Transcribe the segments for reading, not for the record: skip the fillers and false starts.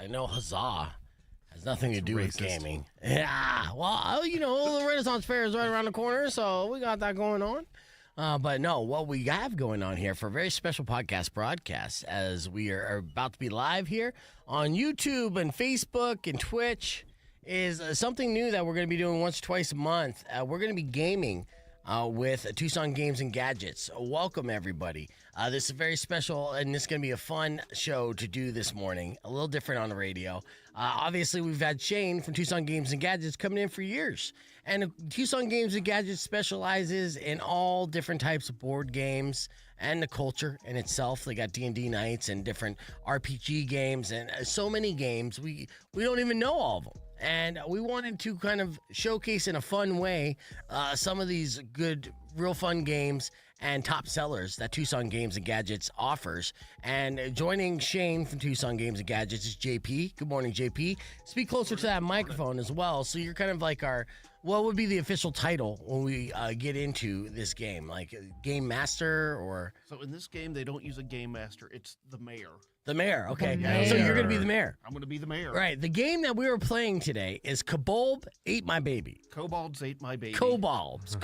I know huzzah has nothing to do with racist. gaming. Yeah, well, the Renaissance Fair is right around the corner, so we got that going on. But no, what we have going on here for a very special podcast broadcast, as we are about to be live here on YouTube and Facebook and Twitch, is something new that we're going to be doing once or twice a month. We're going to be gaming with Tucson Games and Gadgets. Welcome, everybody. This is very special, and this is going to be a fun show to do this morning, a little different on the radio. Obviously, we've had Shane from Tucson Games and Gadgets coming in for years. And Tucson Games and Gadgets specializes in all different types of board games and the culture in itself. They got D&D nights and different RPG games and so many games. We don't even know all of them. And we wanted to kind of showcase in a fun way some of these good, real fun games and top sellers that Tucson Games and Gadgets offers. And joining Shane from Tucson Games and Gadgets is JP. Good morning, JP. Speak closer to that microphone as well. So you're kind of like what would be the official title when we get into this game? Like Game Master or? So in this game, they don't use a Game Master. It's the mayor. The mayor, okay. mayor. So you're going to be the mayor. I'm going to be the mayor. Right. The game that we were playing today is Kobolds Ate My Baby. Kobolds Ate My Baby. Kobolds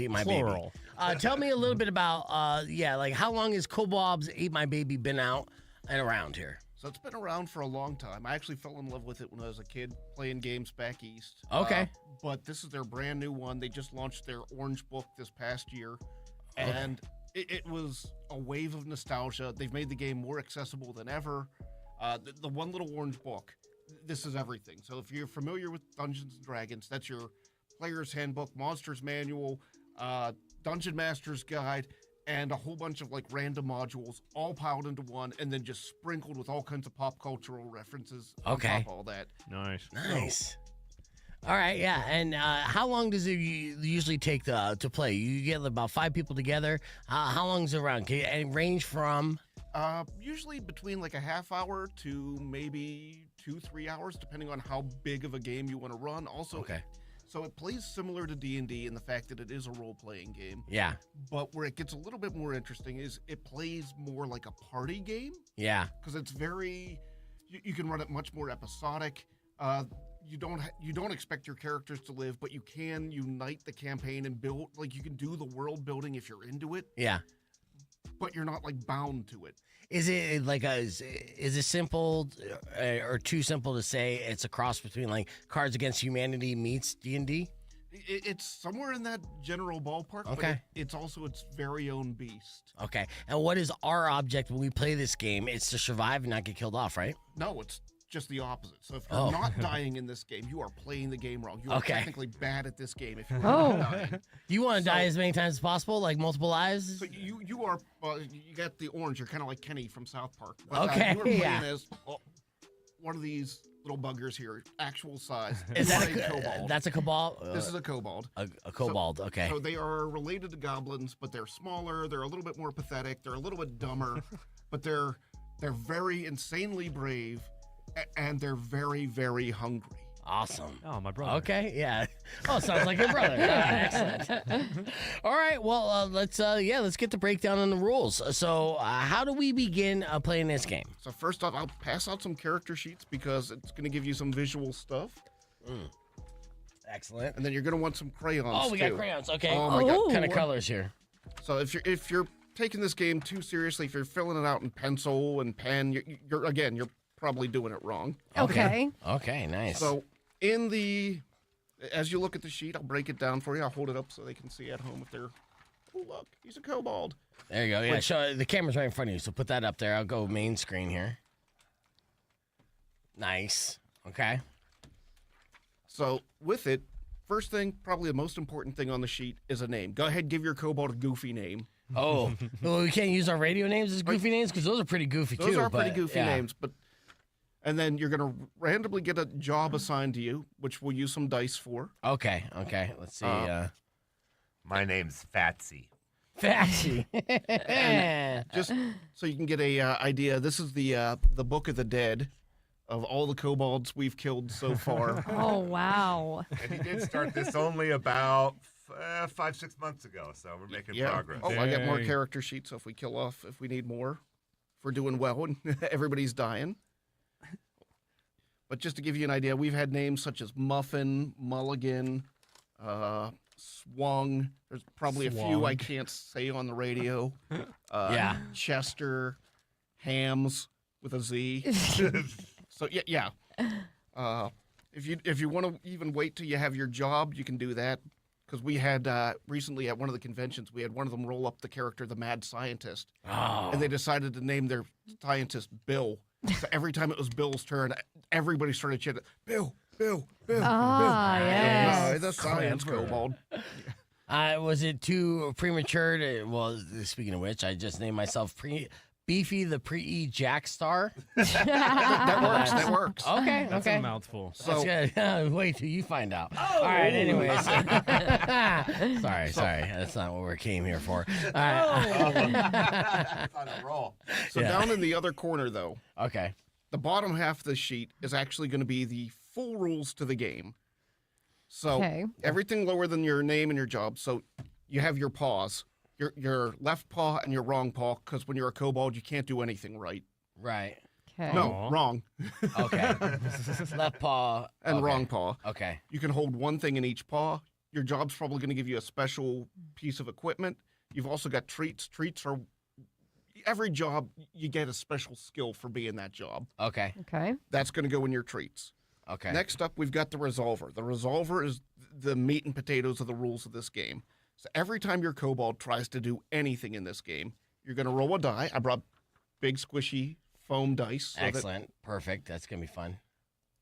Ate My Plural. Baby. Tell me a little bit about, like how long has Kobolds Ate My Baby been out and around here? So it's been around for a long time. I actually fell in love with it when I was a kid playing games back east. Okay. But this is their brand new one. They just launched their Orange Book this past year. And it was a wave of nostalgia. They've made the game more accessible than ever. The one little orange book, this is everything. So if you're familiar with Dungeons & Dragons, that's your player's handbook, monster's manual, dungeon master's guide, and a whole bunch of like random modules all piled into one and then just sprinkled with all kinds of pop cultural references on top of all that. Nice. All right, yeah. And how long does it usually take to play? You get about 5 people together. How long is it around? Can it range from? Usually between like a half hour to maybe 2-3 hours, depending on how big of a game you want to run. Also, so it plays similar to D&D in the fact that it is a role-playing game. Yeah. But where it gets a little bit more interesting is it plays more like a party game. Yeah. Because it's very, you can run it much more episodic. You don't expect your characters to live, but you can unite the campaign and build, like you can do the world building if you're into it. Yeah. But you're not like bound to it. Is it like is it simple or too simple to say it's a cross between like Cards Against Humanity meets D&D? It's somewhere in that general ballpark. Okay. But it's also its very own beast. Okay. And what is our object when we play this game? It's to survive and not get killed off, right? No, it's just the opposite. So if you're not dying in this game, you are playing the game wrong. You are technically bad at this game if you're not dying. You want to die as many times as possible, like multiple lives? So you are, you got the orange. You're kind of like Kenny from South Park. But, okay, you are playing as one of these little buggers here, actual size. Is that a kobold? That's a kobold? This is a kobold. A kobold, okay. So they are related to goblins, but they're smaller. They're a little bit more pathetic. They're a little bit dumber, but they're very insanely brave. And they're very, very hungry. Awesome. Oh, my brother. Okay, yeah. Oh, sounds like your brother. Excellent. All right, well, let's get the breakdown on the rules. So, how do we begin playing this game? So first off, I'll pass out some character sheets because it's going to give you some visual stuff. Excellent. And then you're going to want some crayons. Oh, we got crayons. Okay. Oh my God. What kind of colors here? So if you're taking this game too seriously, if you're filling it out in pencil and pen, you're probably doing it wrong. Okay. Okay, nice. So as you look at the sheet, I'll break it down for you. I'll hold it up so they can see at home if they're, oh, look, he's a kobold. There you go. Yeah, show, the camera's right in front of you, so put that up there. I'll go main screen here. Nice. Okay. So with it, first thing, probably the most important thing on the sheet is a name. Go ahead, give your kobold a goofy name. Oh, well, we can't use our radio names as goofy names because those are pretty goofy too. Those are pretty goofy names, and then you're going to randomly get a job assigned to you, which we'll use some dice for. Okay. Let's see. My name's Fatsy. Fatsy. Just so you can get a idea, this is the Book of the Dead of all the kobolds we've killed so far. Oh, wow. And he did start this only about 5-6 months ago, so we're making progress. Oh, I got more character sheets, so if we kill off, if we need more, if we're doing well and everybody's dying. But just to give you an idea, we've had names such as Muffin, Mulligan, Swung. There's probably a few I can't say on the radio. Yeah. Chester, Hams with a Z. So yeah. If you want to even wait till you have your job, you can do that. Because we had recently at one of the conventions, we had one of them roll up the character, the Mad Scientist, and they decided to name their scientist Bill. So every time it was Bill's turn, everybody started chanting, Bill, Bill, Bill, Ah, Bill. yes. No, the science kobold. Was it too premature to, well, speaking of which, I just named myself Beefy the Pre-E Jack Star. That works. Okay, That's okay. a mouthful. So, That's good. Wait till you find out. All right, anyways. sorry. That's not what we came here for. All right. On a roll. so down in the other corner, though, Okay. the bottom half of the sheet is actually going to be the full rules to the game. So Okay. everything lower than your name and your job. So you have your paws, your left paw and your wrong paw, because when you're a kobold, you can't do anything right. Right. Okay. No, Aw. wrong. Okay. Left paw. And okay. wrong paw. Okay. You can hold one thing in each paw. Your job's probably going to give you a special piece of equipment. You've also got treats. Treats are every job you get a special skill for being that job. Okay. Okay. That's going to go in your treats. Okay. Next up, we've got the resolver. The resolver is the meat and potatoes of the rules of this game. So every time your kobold tries to do anything in this game, you're going to roll a die. I brought big squishy foam dice. So that- Excellent. Perfect. That's going to be fun.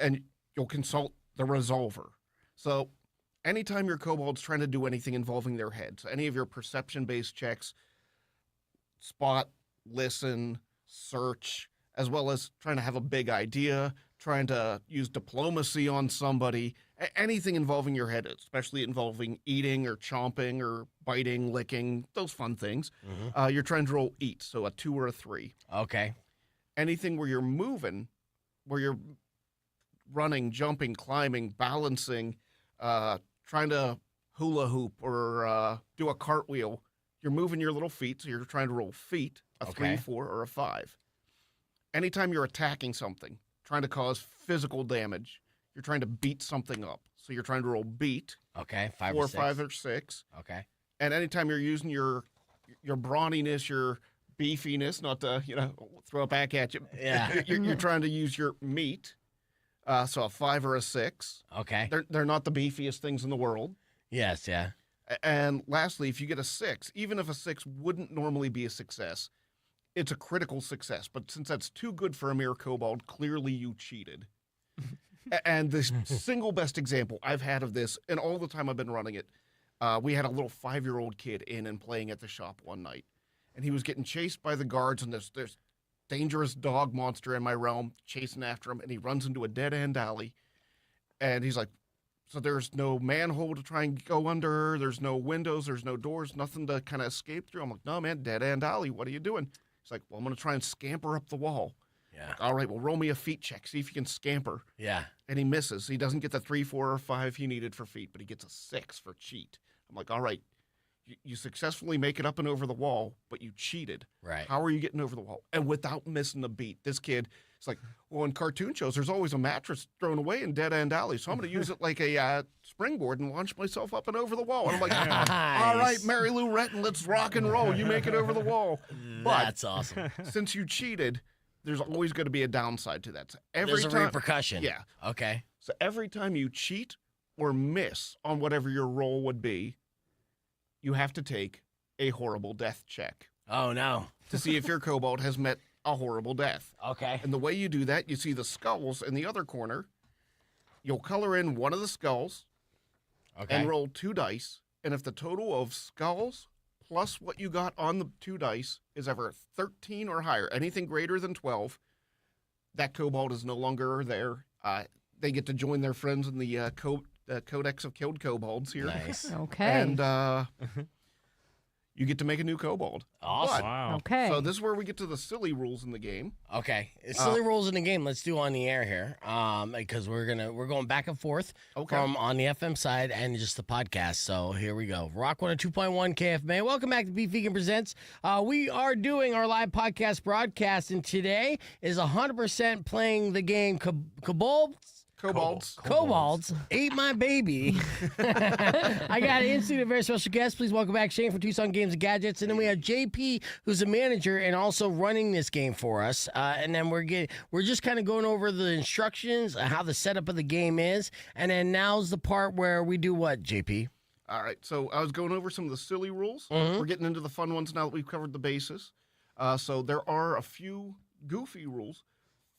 and you'll consult the resolver. So anytime your kobold's trying to do anything involving their head, so any of your perception-based checks, spot, listen, search, as well as trying to have a big idea, trying to use diplomacy on somebody, anything involving your head, especially involving eating or chomping or biting, licking, those fun things, you're trying to roll eat, so a 2 or a 3. Okay. Anything where you're moving, where you're running, jumping, climbing, balancing, trying to hula hoop or do a cartwheel, you're moving your little feet, so you're trying to roll feet, a 3, Okay. 4, or a 5. Anytime you're attacking something, trying to cause physical damage, you're trying to beat something up, so you're trying to roll beat, Okay. 5 4, or 6. 5, or 6. Okay. And anytime you're using your brawniness, your beefiness, not to throw it back at you, Yeah. you're trying to use your meat, so a 5 or a 6. Okay. They're not the beefiest things in the world. Yes. Yeah. And lastly, if you get a 6, even if a 6 wouldn't normally be a success, it's a critical success. But since that's too good for a mere kobold, clearly you cheated. And the single best example I've had of this, and all the time I've been running it, we had a little 5-year-old kid in and playing at the shop one night. And he was getting chased by the guards, and there's dangerous dog monster in my realm chasing after him, and he runs into a dead-end alley. And he's like, so there's no manhole to try and go under, there's no windows, there's no doors, nothing to kind of escape through. I'm like, no, man, dead-end alley, what are you doing? He's like, well, I'm going to try and scamper up the wall. Yeah. Like, all right, well, roll me a feet check, see if you can scamper. Yeah. And he misses. He doesn't get the 3, 4, or 5 he needed for feet, but he gets a 6 for cheat. I'm like, all right, you successfully make it up and over the wall, but you cheated. Right. How are you getting over the wall? And without missing a beat, this kid, it's like, well, in cartoon shows, there's always a mattress thrown away in dead-end alleys, so I'm going to use it like a springboard and launch myself up and over the wall. And I'm like, all right, Mary Lou Retton, let's rock and roll. You make it over the wall. But That's awesome. since you cheated, there's always going to be a downside to that. So every There's a time, repercussion. Yeah. Okay. So every time you cheat or miss on whatever your roll would be, you have to take a horrible death check Oh no. to see if your kobold has met a horrible death. Okay. And the way you do that, you see the skulls in the other corner. You'll color in one of the skulls Okay. and roll 2 dice. And if the total of skulls plus what you got on the 2 dice is ever 13 or higher, anything greater than 12, that kobold is no longer there. They get to join their friends in the Codex of Killed Kobolds here. Nice. Okay. And you get to make a new kobold. Awesome. But- Wow. Okay. So this is where we get to the silly rules in the game. Okay, silly rules in the game. Let's do on the air here, because we're going back and forth from on the FM side and just the podcast. So here we go. Rock 102.1 KFMA. Welcome back to Beef Vegan Presents. We are doing our live podcast broadcast, and today is 100% playing the game Kobolds Ate My Baby. I got an instant and very special guest. Please welcome back Shane from Tucson Games and Gadgets. And then we have JP, who's a manager and also running this game for us. And then we're just kind of going over the instructions, how the setup of the game is. And then now's the part where we do what, JP? All right, so I was going over some of the silly rules. We're getting into the fun ones now that we've covered the bases. So there are a few goofy rules.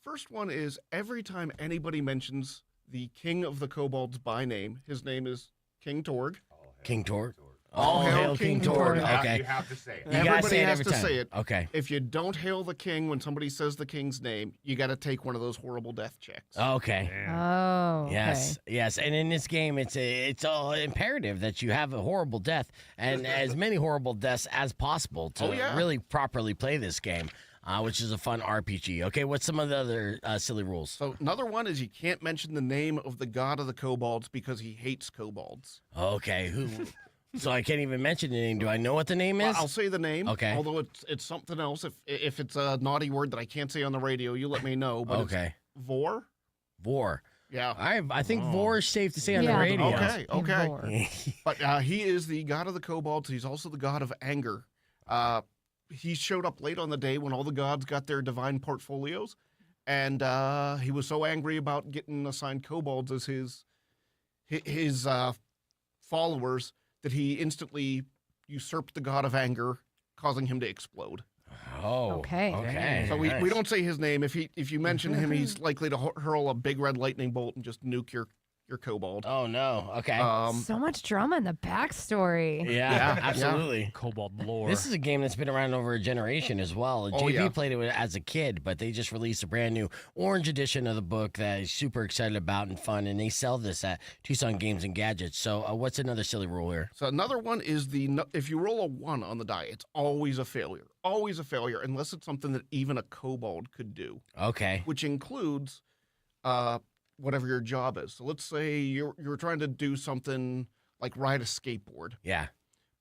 First one is every time anybody mentions the king of the kobolds by name, his name is King Torg. King Torg. All hail King Torg. Okay. You have to say it. You gotta Everybody say it has every to time. say it. Okay. If you don't hail the king when somebody says the king's name, you got to take one of those horrible death checks. Okay. Oh. Okay. Yes. And in this game, it's all imperative that you have a horrible death and as many horrible deaths as possible to really properly play this game, which is a fun RPG. Okay, what's some of the other silly rules? So another one is you can't mention the name of the god of the kobolds because he hates kobolds. Okay, who? So I can't even mention the name. Do I know what the name is? I'll say the name. Okay. Although it's something else. If it's a naughty word that I can't say on the radio, you let me know. But Okay. it's Vor. Vor. Yeah. I think Vor is safe to say on the Yeah. radio. Okay. Vor. But he is the god of the kobolds. He's also the god of anger. He showed up late on the day when all the gods got their divine portfolios, and he was so angry about getting assigned kobolds as his followers that he instantly usurped the god of anger, causing him to explode. Oh. Okay. So we don't say his name. If you mention him, he's likely to hurl a big red lightning bolt and just nuke your kobold. Oh no. Okay. So much drama in the backstory. yeah, absolutely. Kobold lore. This is a game that's been around over a generation as well. Oh, JP yeah. played it as a kid, but they just released a brand new orange edition of the book that he's super excited about and fun, and they sell this at Tucson Games and Gadgets. So what's another silly rule here? So another one is if you roll a 1 on the die, it's always a failure. Always a failure, unless it's something that even a kobold could do, Okay. which includes whatever your job is. So let's say you're trying to do something like ride a skateboard, Yeah.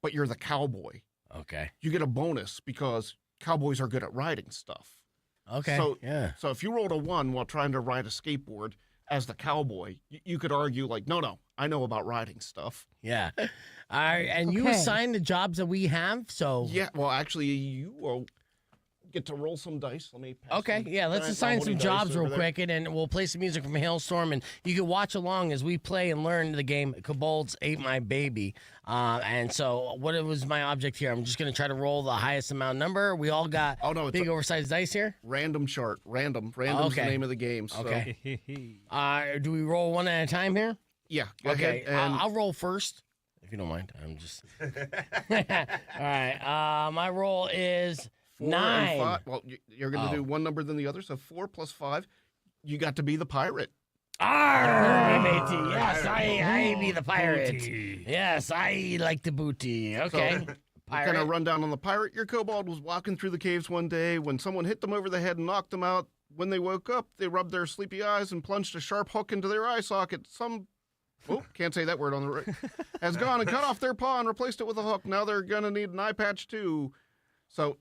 but you're the cowboy. Okay. You get a bonus because cowboys are good at riding stuff. Okay. So yeah. So if you rolled a 1 while trying to ride a skateboard as the cowboy, you could argue like, no, I know about riding stuff. Yeah. All right. And you Okay. assign the jobs that we have. So Yeah, well, actually, you will get to roll some dice. Let me pass Okay, some yeah, let's giant assign mahogany some dice jobs over real there. quick, and then we'll play some music from Hailstorm, and you can watch along as we play and learn the game Kobolds Ate My Baby. And so what was my object here? I'm just going to try to roll the highest amount number. We all got Oh, no, it's big a oversized dice here. random chart. Random's Okay. the name of the game. So, Okay. Do we roll one at a time here? yeah, go Okay, ahead. And I'll roll first, if you don't mind. I'm just... All right, my roll is 4 9. and 5. Well, you're going to Oh. do one number than the other. So 4 plus 5, you got to be the pirate. Arr, matey. Yes, I be the pirate. Booty. Yes, I like the booty. Okay. Kind Pirate. of run down on the pirate. Your kobold was walking through the caves one day when someone hit them over the head and knocked them out. When they woke up, they rubbed their sleepy eyes and plunged a sharp hook into their eye socket. Can't say that word on the has gone and cut off their paw and replaced it with a hook. Now they're gonna need an eye patch too. So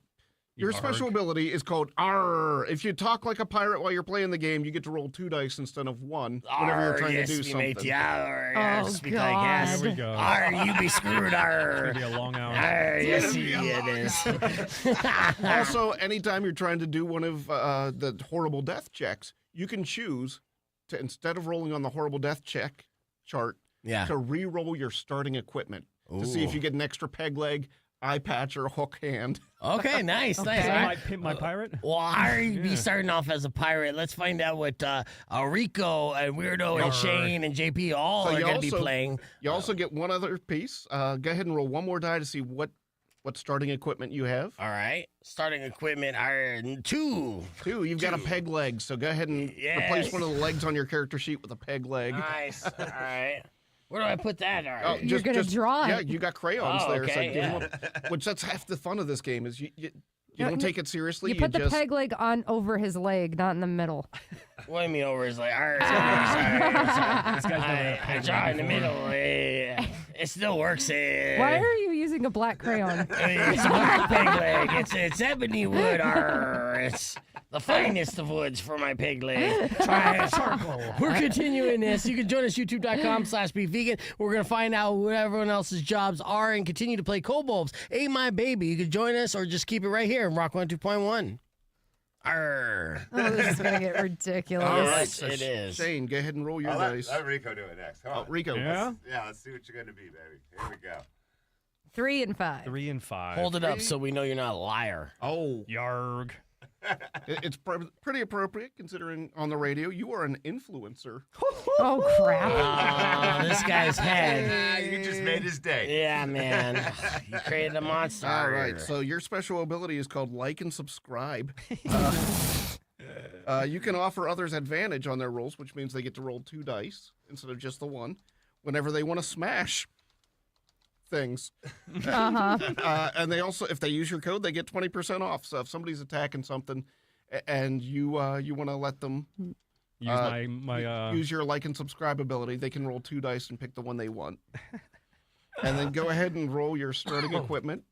your special ability is called Arr. If you talk like a pirate while you're playing the game, you get to roll 2 dice instead of 1 whenever you're trying yes, to do me something. matey. Arr, Oh, yes, speak like yes. Here we go. Arr, you be screwed. Arr. It's gonna be a long hour. Arr, yes, it is. Also, anytime you're trying to do one of the horrible death checks, you can choose to, instead of rolling on the horrible death check chart, Yeah. to re-roll your starting equipment to see if Ooh. you get an extra peg leg, eye patch, or a hook hand. Okay, nice, nice. Is All that right. my pimp my pirate? Well, I be starting off as a pirate. Let's find out what Rico and Weirdo and Yarr. Shane and JP all So are you going to be also- playing. You also get one other piece. Go ahead and roll one more die to see what starting equipment you have. All right. Starting equipment are 2. 2, you've got a peg leg, so go ahead and Yes. replace one of the legs on your character sheet with a peg leg. Nice. All right. Where do I put that? All right. Oh, You're gonna draw Yeah, it. you got crayons Oh, there. okay, so give 'em up, which that's half the fun of this game is you No, don't take it seriously. You put the just peg leg on over his leg, not in the middle. What do you mean over? Is like, sorry. This guy's never had a I peg draw leg in the before. middle. It still works. Why are you using a black crayon? It's a black peg leg. It's ebony wood. It's the finest of woods for my peg leg. Try charcoal. We're continuing this. You can join us youtube.com/bevegan. We're going to find out what everyone else's jobs are and continue to play Kobolds Ate My Baby. You can join us or just keep it right here in Rock 102.1. Arr. Oh, this is gonna get ridiculous. All right, Yes, so it is. Shane, go ahead and roll your dice. Let Rico do it next. Come on. Rico. Yeah? Yeah, let's see what you're going to be, baby. Here we go. 3 and 5. 3 and 5. Hold it up so we know you're not a liar. Oh, Yarg. it's pretty appropriate considering on the radio you are an influencer. Oh crap! Oh, this guy's head. You just made his day. Yeah, man. You created a monster. All right, so your special ability is called like and subscribe. You can offer others advantage on their rolls, which means they get to roll 2 dice instead of just the one whenever they want to smash things. And they also, if they use your code, they get 20% off. So if somebody's attacking something and you want to let them Use my use your like and subscribe ability, they can roll 2 dice and pick the one they want. And then go ahead and roll your starting equipment.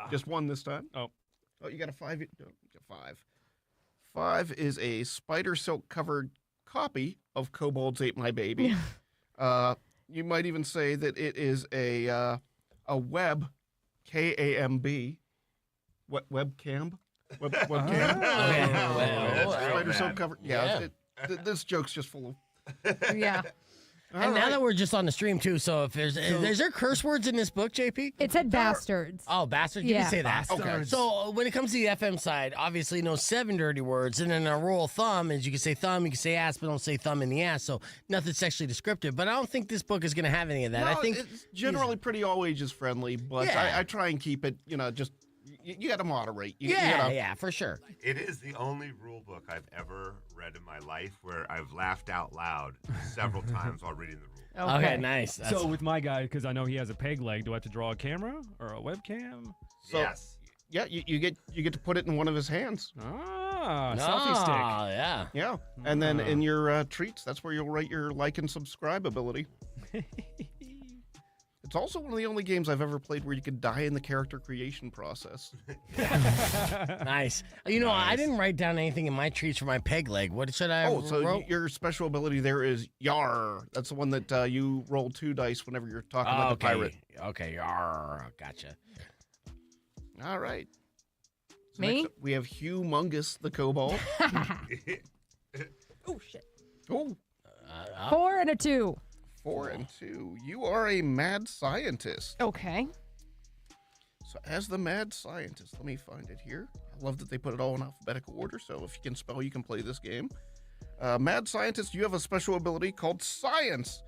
Just 1 this time. Oh, you got a 5. No, you got 5. 5 is a spider silk covered copy of Kobolds Ate My Baby. You might even say that it is a web, KAMB, webcam, webcam. well, Spider silk man. covered. Yeah. This joke's just full of. Yeah, And now that we're just on the stream too, so if is there curse words in this book, JP? it said bastards. Oh, bastard! You Yeah. can say that. Okay. So when it comes to the FM side, obviously no 7 dirty words, and then a rule of thumb is you can say thumb, you can say ass, but don't say thumb in the ass. So nothing sexually descriptive. But I don't think this book is going to have any of that. No, I think it's generally pretty all ages friendly, but Yeah. I try and keep it. just you got to moderate. You yeah, gotta, yeah, for sure. It is the only rule book I've ever read in my life where I've laughed out loud several times while reading the rule. Okay, nice. That's, so with my guy, because I know he has a peg leg, do I have to draw a camera or a webcam? So- Yes. Yeah, you get to put it in one of his hands. Ah, no, selfie stick. yeah. Yeah, and then in your treats, that's where you'll write your like and subscribe ability. It's also one of the only games I've ever played where you can die in the character creation process. Nice. You know, I didn't write down anything in my treats for my peg leg. What should I So wrote? your special ability there is Yar. That's the one that you roll 2 dice whenever you're talking like a pirate. Okay, yarr, gotcha. All right. So Me? next up, we have Humongous the Kobold. Oh shit! Oh, 4 and a 2. 4 and 2. You are a mad scientist. Okay. So as the mad scientist, let me find it here. I love that they put it all in alphabetical order, so if you can spell, you can play this game. Mad scientist, you have a special ability called science.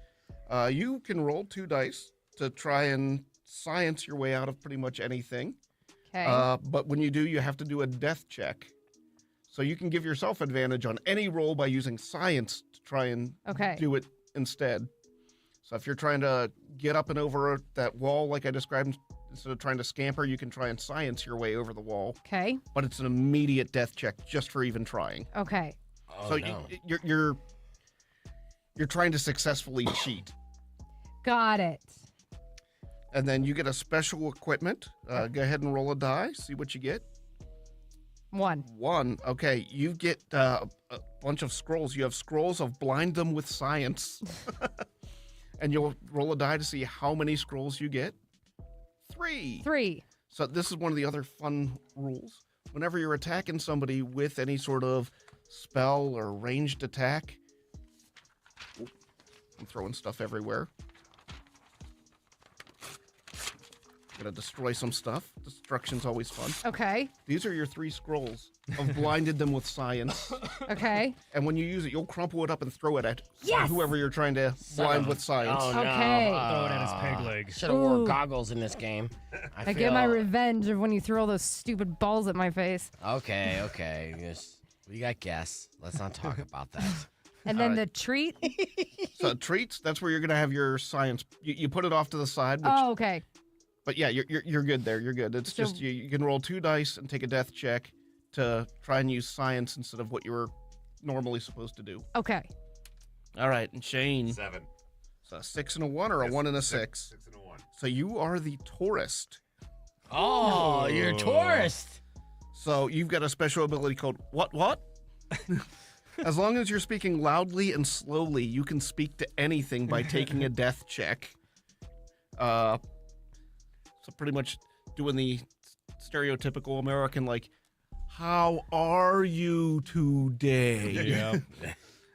You can roll 2 dice to try and science your way out of pretty much anything. Okay. But when you do, you have to do a death check. So you can give yourself advantage on any roll by using science to try and Okay. do it instead. So if you're trying to get up and over that wall like I described, instead of trying to scamper, you can try and science your way over the wall. Okay. But it's an immediate death check just for even trying. Okay. Oh, So no. you're trying to successfully cheat. Got it. And then you get a special equipment. Go ahead and roll a die, see what you get. 1. 1. Okay, you get a bunch of scrolls. You have scrolls of blind them with science. And you'll roll a die to see how many scrolls you get. 3. 3. So this is one of the other fun rules. Whenever you're attacking somebody with any sort of spell or ranged attack, Oop, I'm throwing stuff everywhere. Gonna destroy some stuff. Destruction's always fun. Okay. These are your 3 scrolls of blinded them with science. Okay. And when you use it, you'll crumple it up and throw it at Yes! whoever you're trying to blind with science. Oh, no. Okay. Throw it at his peg leg. Should have wore Ooh. goggles in this game. I get my revenge of when you throw those stupid balls at my face. Okay. Yes. We got guests. Let's not talk about that. And then the treat. So treats, that's where you're going to have your science. You put it off to the side. Which, Oh, okay. But yeah, you're good there. You're good. It's So- just you can roll 2 dice and take a death check to try and use science instead of what you were normally supposed to do. Okay. All right, and Shane. 7. So a 6 and a 1 or a 1 and a 6? 6 and a 1. So you are the tourist. Oh, you're a tourist. So you've got a special ability called what? As long as you're speaking loudly and slowly, you can speak to anything by taking a death check. So pretty much doing the stereotypical American, like, how are you today? Yeah.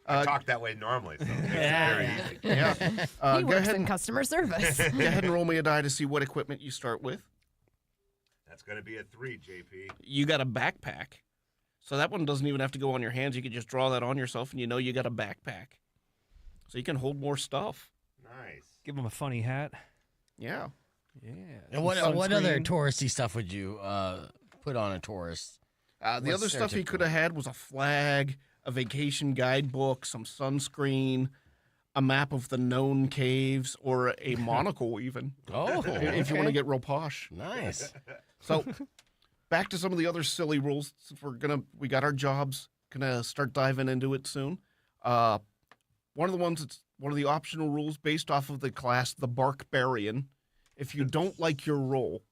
I talk that way normally, so it's Yeah. very easy. Yeah. He Go works ahead, in customer service. go ahead and roll me a die to see what equipment you start with. That's going to be a 3, JP. You got a backpack. So that one doesn't even have to go on your hands. You can just draw that on yourself and you know you got a backpack. So you can hold more stuff. Nice. Give him a funny hat. Yeah. Yeah. And what other sunscreen. touristy stuff would you put on a tourist? The What's other stuff he stereotypical? could have had was a flag, a vacation guidebook, some sunscreen, a map of the known caves, or a monocle even. Oh, If you want to okay. get real posh. Nice. So back to some of the other silly rules. Since we got our jobs, gonna start diving into it soon. One of the ones that's one of the optional rules based off of the class, the Barbarian. If you don't like your roll,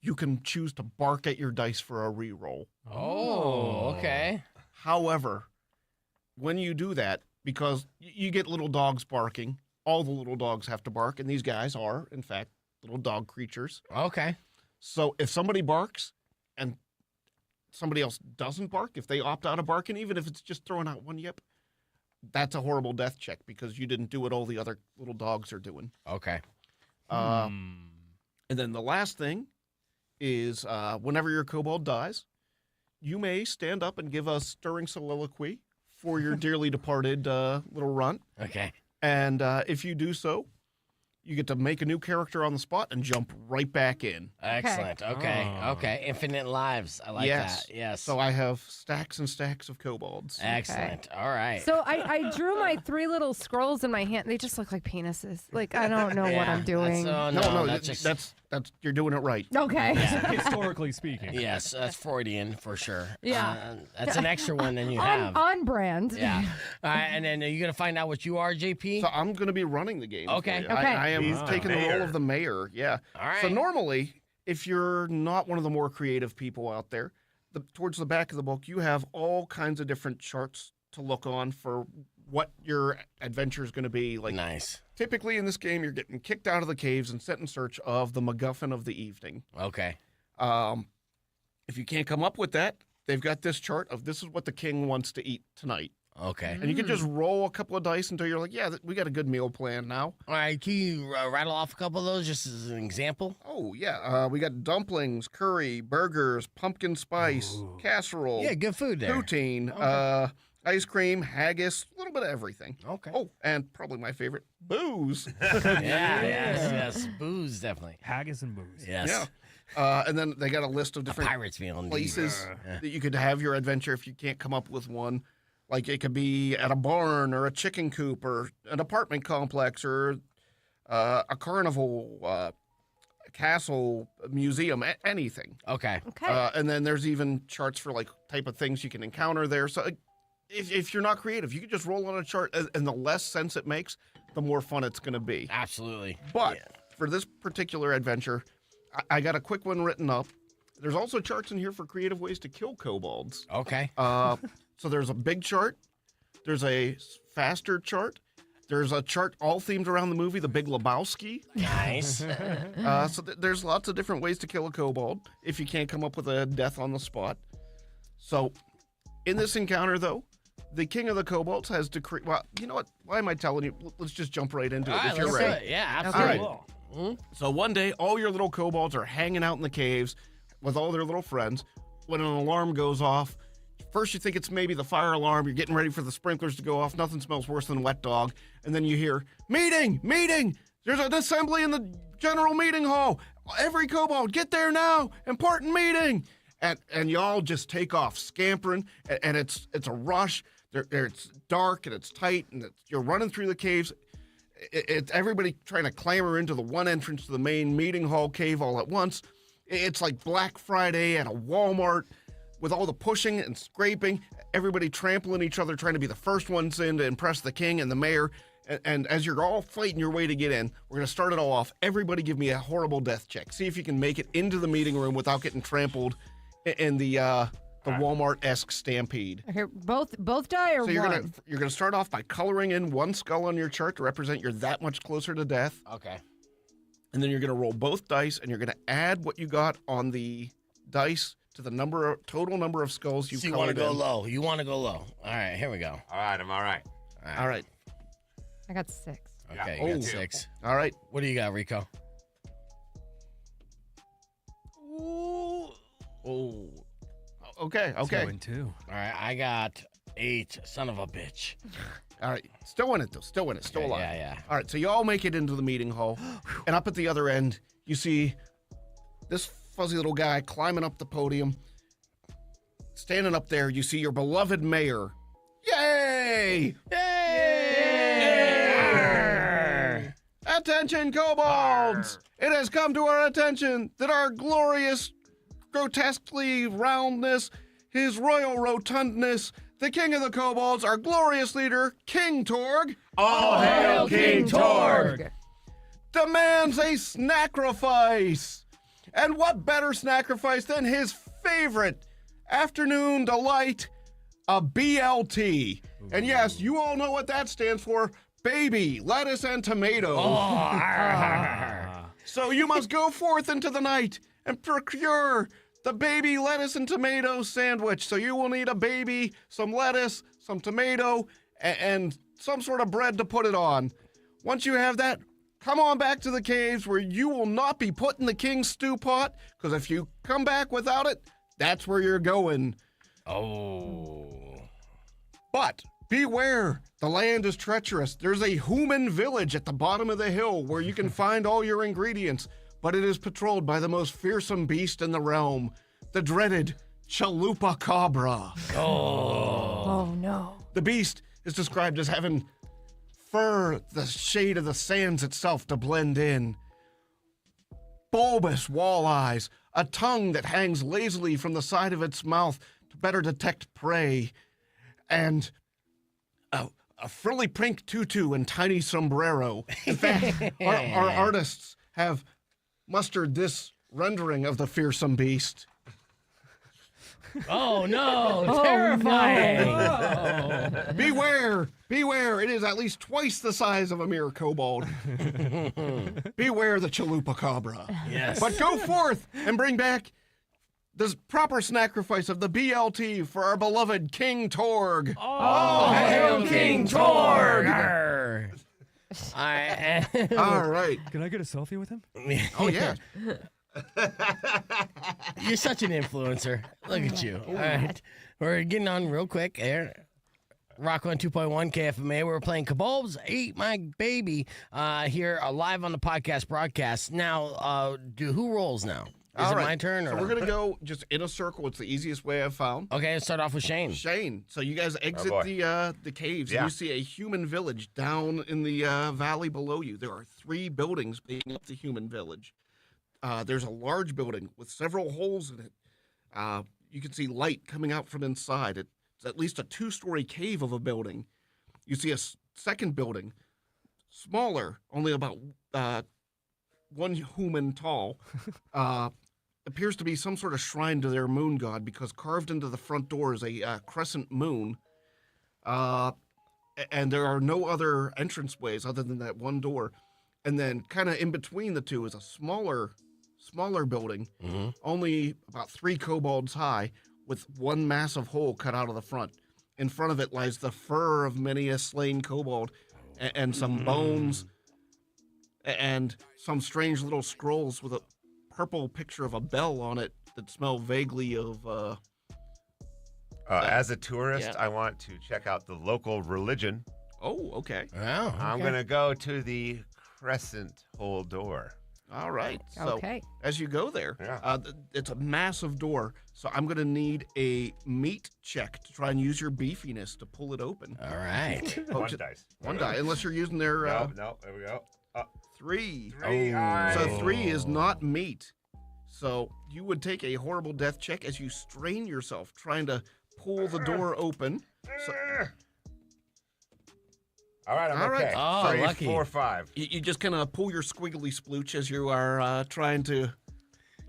you can choose to bark at your dice for a re-roll. Oh, okay. However, when you do that, because you get little dogs barking, all the little dogs have to bark, and these guys are, in fact, little dog creatures. Okay. So if somebody barks and somebody else doesn't bark, if they opt out of barking, even if it's just throwing out one yip, that's a horrible death check because you didn't do what all the other little dogs are doing. Okay. And then the last thing is whenever your kobold dies, you may stand up and give a stirring soliloquy for your dearly departed little runt. Okay. And if you do so, you get to make a new character on the spot and jump right back in. Excellent. Okay. Oh. Okay. Infinite lives. I like Yes. that. Yes. So I have stacks and stacks of kobolds. Excellent. All right. So I drew my 3 little scrolls in my hand. They just look like penises. Like, I don't know what Yeah, I'm doing. That's, No, that's just. that's you're doing it right. Okay. Historically speaking. Yes, that's Freudian for sure. Yeah. That's an extra one than you have. On brand. Yeah. All right, and then are you gonna find out what you are, JP? So I'm going to be running the game. Okay. for you. Okay. I am He's the taking the role mayor. of the mayor. Yeah. All right. So normally, if you're not one of the more creative people out there, towards the back of the book, you have all kinds of different charts to look on for what your adventure is going to be. Like Nice. typically in this game, you're getting kicked out of the caves and set in search of the MacGuffin of the evening. Okay. If you can't come up with that, they've got this chart of this is what the king wants to eat tonight. Okay. And you can just roll a couple of dice until you're like, yeah, we got a good meal plan now. All right. Can you rattle off a couple of those just as an example? Oh, yeah. We got dumplings, curry, burgers, pumpkin spice, casserole, Yeah, good food there. poutine, ice cream, haggis, a little bit of everything. Okay. Oh, and probably my favorite, booze. Yeah. Yes. Booze definitely. Haggis and booze. Yes. Yeah. And then they got a list of A different pirate's meal. Indeed. places Yeah. that you could have your adventure if you can't come up with one. Like it could be at a barn or a chicken coop or an apartment complex or a carnival, a castle, a museum, anything. Okay. Okay. And then there's even charts for like type of things you can encounter there. So if you're not creative, you can just roll on a chart, and the less sense it makes, the more fun it's going to be. Absolutely. But Yeah. for this particular adventure, I got a quick one written up. There's also charts in here for creative ways to kill kobolds. Okay. So there's a big chart. There's a faster chart. There's a chart all themed around the movie The Big Lebowski. Nice. So there's lots of different ways to kill a kobold if you can't come up with a death on the spot. So in this encounter, though, the king of the kobolds has decreed. Well, you know what? Why am I telling you? Let's just jump right into it All right, if you're let's do ready. it. Yeah, All absolutely. right. So one day, all your little kobolds are hanging out in the caves with all their little friends. When an alarm goes off, first you think it's maybe the fire alarm. You're getting ready for the sprinklers to go off. Nothing smells worse than wet dog. And then you hear, meeting, meeting. There's an assembly in the general meeting hall. Every kobold, get there now. Important meeting. And y'all just take off scampering. And it's a rush. It's dark and it's tight, and you're running through the caves. It's everybody trying to clamor into the one entrance to the main meeting hall cave all at once. It's like Black Friday at a Walmart with all the pushing and scraping, everybody trampling each other, trying to be the first ones in to impress the king and the mayor. And as you're all fighting your way to get in, we're going to start it all off. Everybody give me a horrible death check. See if you can make it into the meeting room without getting trampled in the Walmart-esque stampede. Okay, both die or So one? you're gonna start off by coloring in one skull on your chart to represent you're that much closer to death. Okay. And then you're gonna roll both dice, and you're gonna add what you got on the dice to the total number of skulls you've So you colored want to go in. low. You want to go low. All right, here we go. All right, I'm all right. All right. I got 6. Okay, Yeah. you Oh. got 6. All right. What do you got, Rico? Ooh. Oh. Okay. Okay. 2 and 2. All right, I got 8. Son of a bitch. All right. Still in it though. Still in it. Still Okay, alive. yeah. All right. So you all make it into the meeting hall, and up at the other end, you see this fuzzy little guy climbing up the podium. Standing up there, you see your beloved mayor. Yay! Yay! Attention, kobolds! It has come to our attention that our glorious, grotesquely roundness, his royal rotundness, the king of the kobolds, our glorious leader, King Torg, All hail King Torg! demands a sacrifice. And what better sacrifice than his favorite afternoon delight, a BLT. And yes, you all know what that stands for. Baby, lettuce, and tomato. So you must go forth into the night and procure the baby lettuce and tomato sandwich. So you will need a baby, some lettuce, some tomato, and some sort of bread to put it on. Once you have that, come on back to the caves where you will not be put in the king's stew pot, because if you come back without it, that's where you're going. Oh. But beware, the land is treacherous. There's a human village at the bottom of the hill where you can find all your ingredients, but it is patrolled by the most fearsome beast in the realm, the dreaded Chalupa Cabra. Oh, no. The beast is described as having fur the shade of the sands itself to blend in, bulbous wall eyes, a tongue that hangs lazily from the side of its mouth to better detect prey, and a frilly pink tutu and tiny sombrero. In fact, our artists have mustered this rendering of the fearsome beast. Oh, no. Terrifying. No. Beware! Beware! It is at least twice the size of a mere kobold. Beware the Chalupa Cabra. Yes. But go forth and bring back the proper sacrifice of the BLT for our beloved King Torg. Oh, hail King Torg! All Right. Can I get a selfie with him? Oh, yeah. You're such an influencer. Look at you. All right. We're getting on real quick here. Rock 1 2.1 KFMA. We're playing Kobolds Ate My Baby here live on the podcast broadcast. Now, who rolls now? Is All it right. my turn? So Or we're going to go just in a circle. It's the easiest way I've found. Okay, let's start off with Shane. Shane, so you guys exit boy. the caves, Yeah. and you see a human village down in the valley below you. There are 3 buildings making up the human village. There's a large building with several holes in it. You can see light coming out from inside. It's at least a 2-story cave of a building. You see a second building, smaller, only about 1 human tall. Appears to be some sort of shrine to their moon god, because carved into the front door is a crescent moon. And there are no other entranceways other than that one door. And then kind of in between the two is a smaller building, only about 3 kobolds high, with 1 massive hole cut out of the front. In front of it lies the fur of many a slain kobold, and some bones, and some strange little scrolls with a purple picture of a bell on it that smell vaguely of As a tourist, Yeah. I want to check out the local religion. oh, okay. Wow. I'm okay. going to go to the crescent hole door. All right. So Okay. as you go there, Yeah. it's a massive door. So I'm going to need a meat check to try and use your beefiness to pull it open. All right. One dice. One die, unless you're using their No, there we go. 3. 3. So 3 is not meat. So you would take a horrible death check as you strain yourself trying to pull the door open. So, All right, I'm All right. okay. Oh, 3, lucky. 4, 5. you just kind of pull your squiggly splooch as you are trying to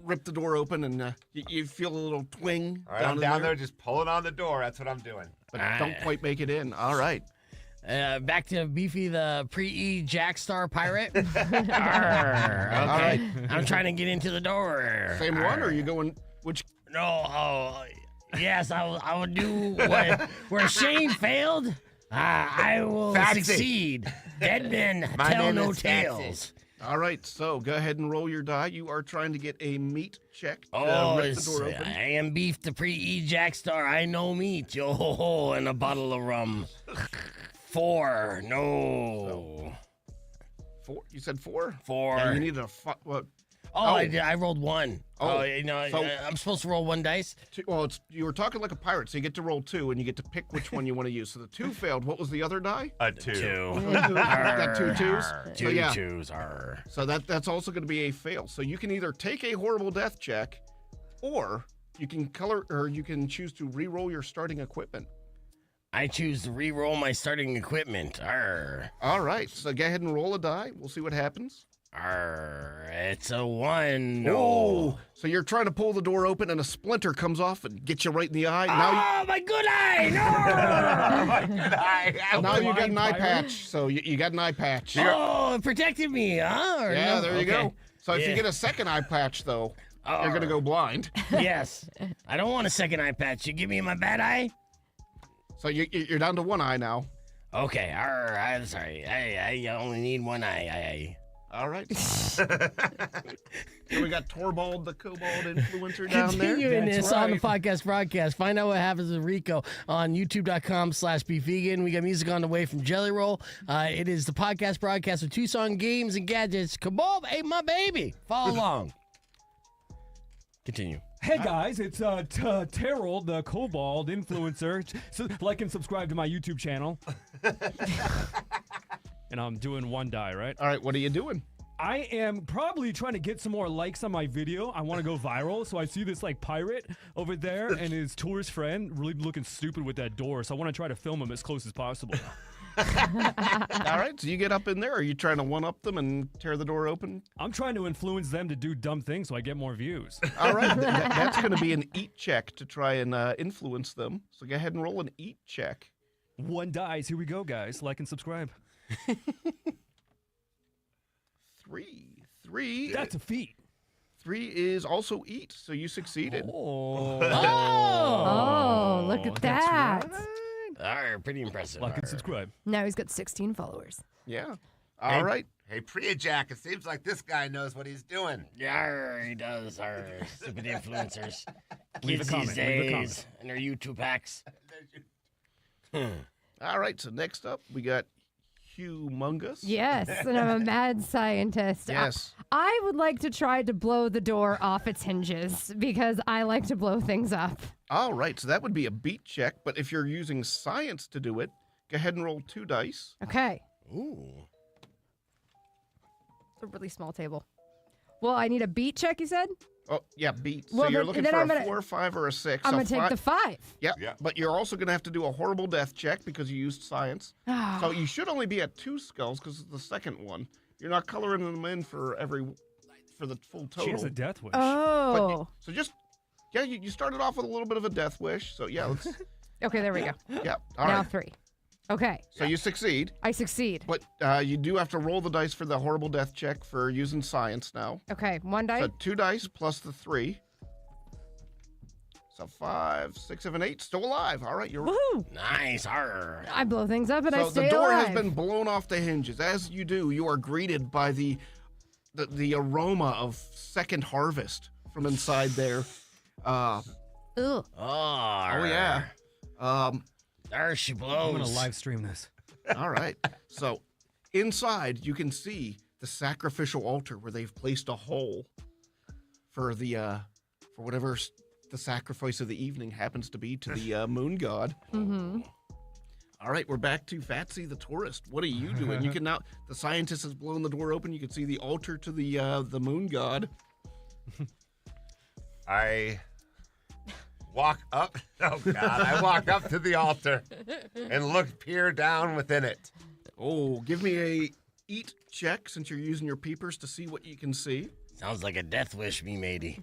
rip the door open, and you feel a little twing All right, I'm in down there just pulling on the door. That's what I'm doing. but don't quite make it in. All right. Back to Beefy, the pre-E Jack Star pirate. Arr, okay. All right. I'm trying to get into the door. Same one, or Arr. are you going which? No, yes, I will do what where Shane failed. I will Fancy. succeed. Dead men My tell name no is Fancy. tales. All right, so go ahead and roll your die. You are trying to get a meat check to Oh, rip the door open. I am Beef, the pre-E Jack Star. I know meat. Yo ho ho, and a bottle of rum. 4. No. 4. You said 4. 4. Yeah, you need a what? Oh, I did. I rolled 1. Oh, You know, so- I'm supposed to roll 1 dice. Well, you were talking like a pirate, so you get to roll 2, and you get to pick which one you want to use. So the 2 failed. What was the other die? A 2. 2. You got 2 twos. Two So yeah, twos. Arr. so that's also going to be a fail. So you can either take a horrible death check, or you can choose to re-roll your starting equipment. I choose to re-roll my starting equipment. Arr. All right, so go ahead and roll a die. We'll see what happens. Arr. It's a 1. No. Oh, so you're trying to pull the door open, and a splinter comes off and gets you right in the eye. Now Oh, my good eye. No. now you got an eye pirate? patch. So you got an eye patch. Oh, it protected me, huh? Or Yeah, no? there you Okay. go. So if you Yeah. get a second eye patch, though, you're going to go blind. Yes. I don't want a second eye patch. You give me my bad eye? So you're down to one eye now. Okay. Arr, I'm sorry. I only need one eye. All right. Here we got Torvald, the Kobold influencer down there. Continuing That's this on the right. podcast broadcast. Find out what happens with Rico on youtube.com/beefvegan. We got music on the way from Jelly Roll. It is the podcast broadcast of Tucson Games and Gadgets. Kobolds Ate My Baby. Follow along. Continue. Hey guys, it's Terrell, the Kobold influencer. So like and subscribe to my YouTube channel. And I'm doing 1 die, right? All right, what are you doing? I am probably trying to get some more likes on my video. I want to go viral. So I see this like pirate over there and his tourist friend really looking stupid with that door. So I want to try to film him as close as possible. All right, so you get up in there. Are you trying to one-up them and tear the door open? I'm trying to influence them to do dumb things so I get more views. All right, that's going to be an eat check to try and influence them. So go ahead and roll an eat check. 1 dies. Here we go, guys. Like and subscribe. 3. That's a feat. 3 is also eat, so you succeeded. Oh. Oh, look at that's that. right. Arr, pretty impressive. Like and Arr. subscribe. Now he's got 16 followers. Yeah. All right. Hey, Priya Jack, it seems like this guy knows what he's doing. Arr, he does. Arr, stupid influencers. Leave a Kids comment, these leave a days comment. and their YouTube hacks. All right, so next up, we got Humongous. Yes, and I'm a mad scientist. Yes. I would like to try to blow the door off its hinges because I like to blow things up. All right, so that would be a beat check, but if you're using science to do it, go ahead and roll 2 dice. Okay. Ooh. It's a really small table. Well, I need a beat check, you said? Oh, yeah, beat. So Well, you're then- looking then for I'm a gonna- 4, 5, or a 6. I'm So going to take the 5. Yeah, Yeah. but you're also going to have to do a horrible death check because you used science. So you should only be at 2 skulls because it's the second one. You're not coloring them in for the full total. She has a death wish. But Oh. so just, yeah, you started off with a little bit of a death wish. So yeah, let's, Okay, there we go. yeah, all now right. 3. Okay, So you succeed, I succeed. but you do have to roll the dice for the horrible death check for using science now. Okay, 1 die. So 2 dice plus the 3. So 5, 6, 7, 8, still alive. All right, you're. Woohoo! Nice. Arr. I blow things up and I So stay the door alive. has been blown off the hinges. As you do, you are greeted by the aroma of second harvest from inside there. Ugh. Oh, Oh yeah. There she I'm blows. going to live stream this. All right. So inside, you can see the sacrificial altar where they've placed a hole for the for whatever the sacrifice of the evening happens to be to the moon god. Mm-hmm. All right, we're back to Fatsy the tourist. What are you doing? You can now. The scientist has blown the door open. You can see the altar to the moon god. I walk up. Oh God! I walk up to the altar and peer down within it. Oh, give me a eat check since you're using your peepers to see what you can see. Sounds like a death wish, me matey.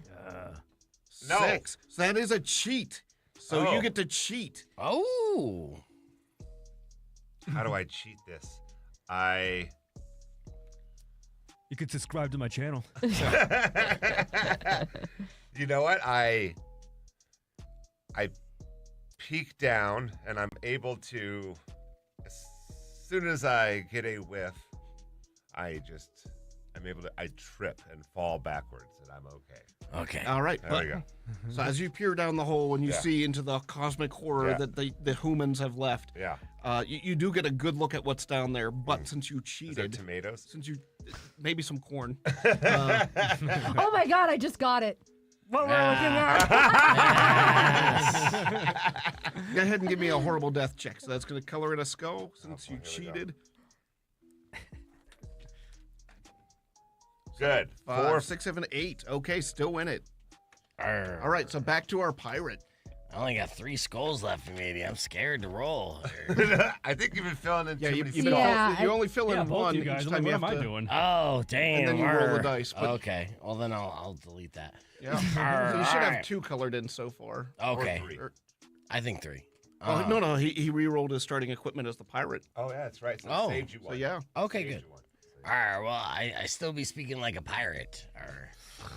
No. 6. So that is a cheat. So Oh. you get to cheat. Oh. How do I cheat this? You could subscribe to my channel. You know what? I peek down and I'm able to, as soon as I get a whiff, I trip and fall backwards and I'm okay. Okay. All right. There we go. So as you peer down the hole and you Yeah. see into the cosmic horror Yeah. that the humans have left, Yeah. you do get a good look at what's down there. But since you Is there cheated, tomatoes? since you maybe some corn. Oh my God, I just got it. What we're looking at. Go ahead and give me a horrible death check. So that's going to color in a skull since you here we go. cheated. Good. 5, 4. 6, 7, 8. Okay, still in it. Arr. All right, so back to our pirate. I only got 3 skulls left, matey. I'm scared to roll. I think you've been filling in Yeah, too you, many you, skulls. Yeah, you only fill Yeah, in both one you guys. each I'm time like, you what have am I to. doing? Oh, damn. And then you roll the arr. dice, but- Okay. Well, then I'll delete that. Yeah. So you should have 2 colored in so far. Okay. Or 3. I think 3. Oh, no, he re-rolled his starting equipment as the pirate. Oh, yeah, that's right. So it Oh. saved you So one. yeah. Okay, Saved good. you one. Arr, well, I still be speaking like a pirate. Arr.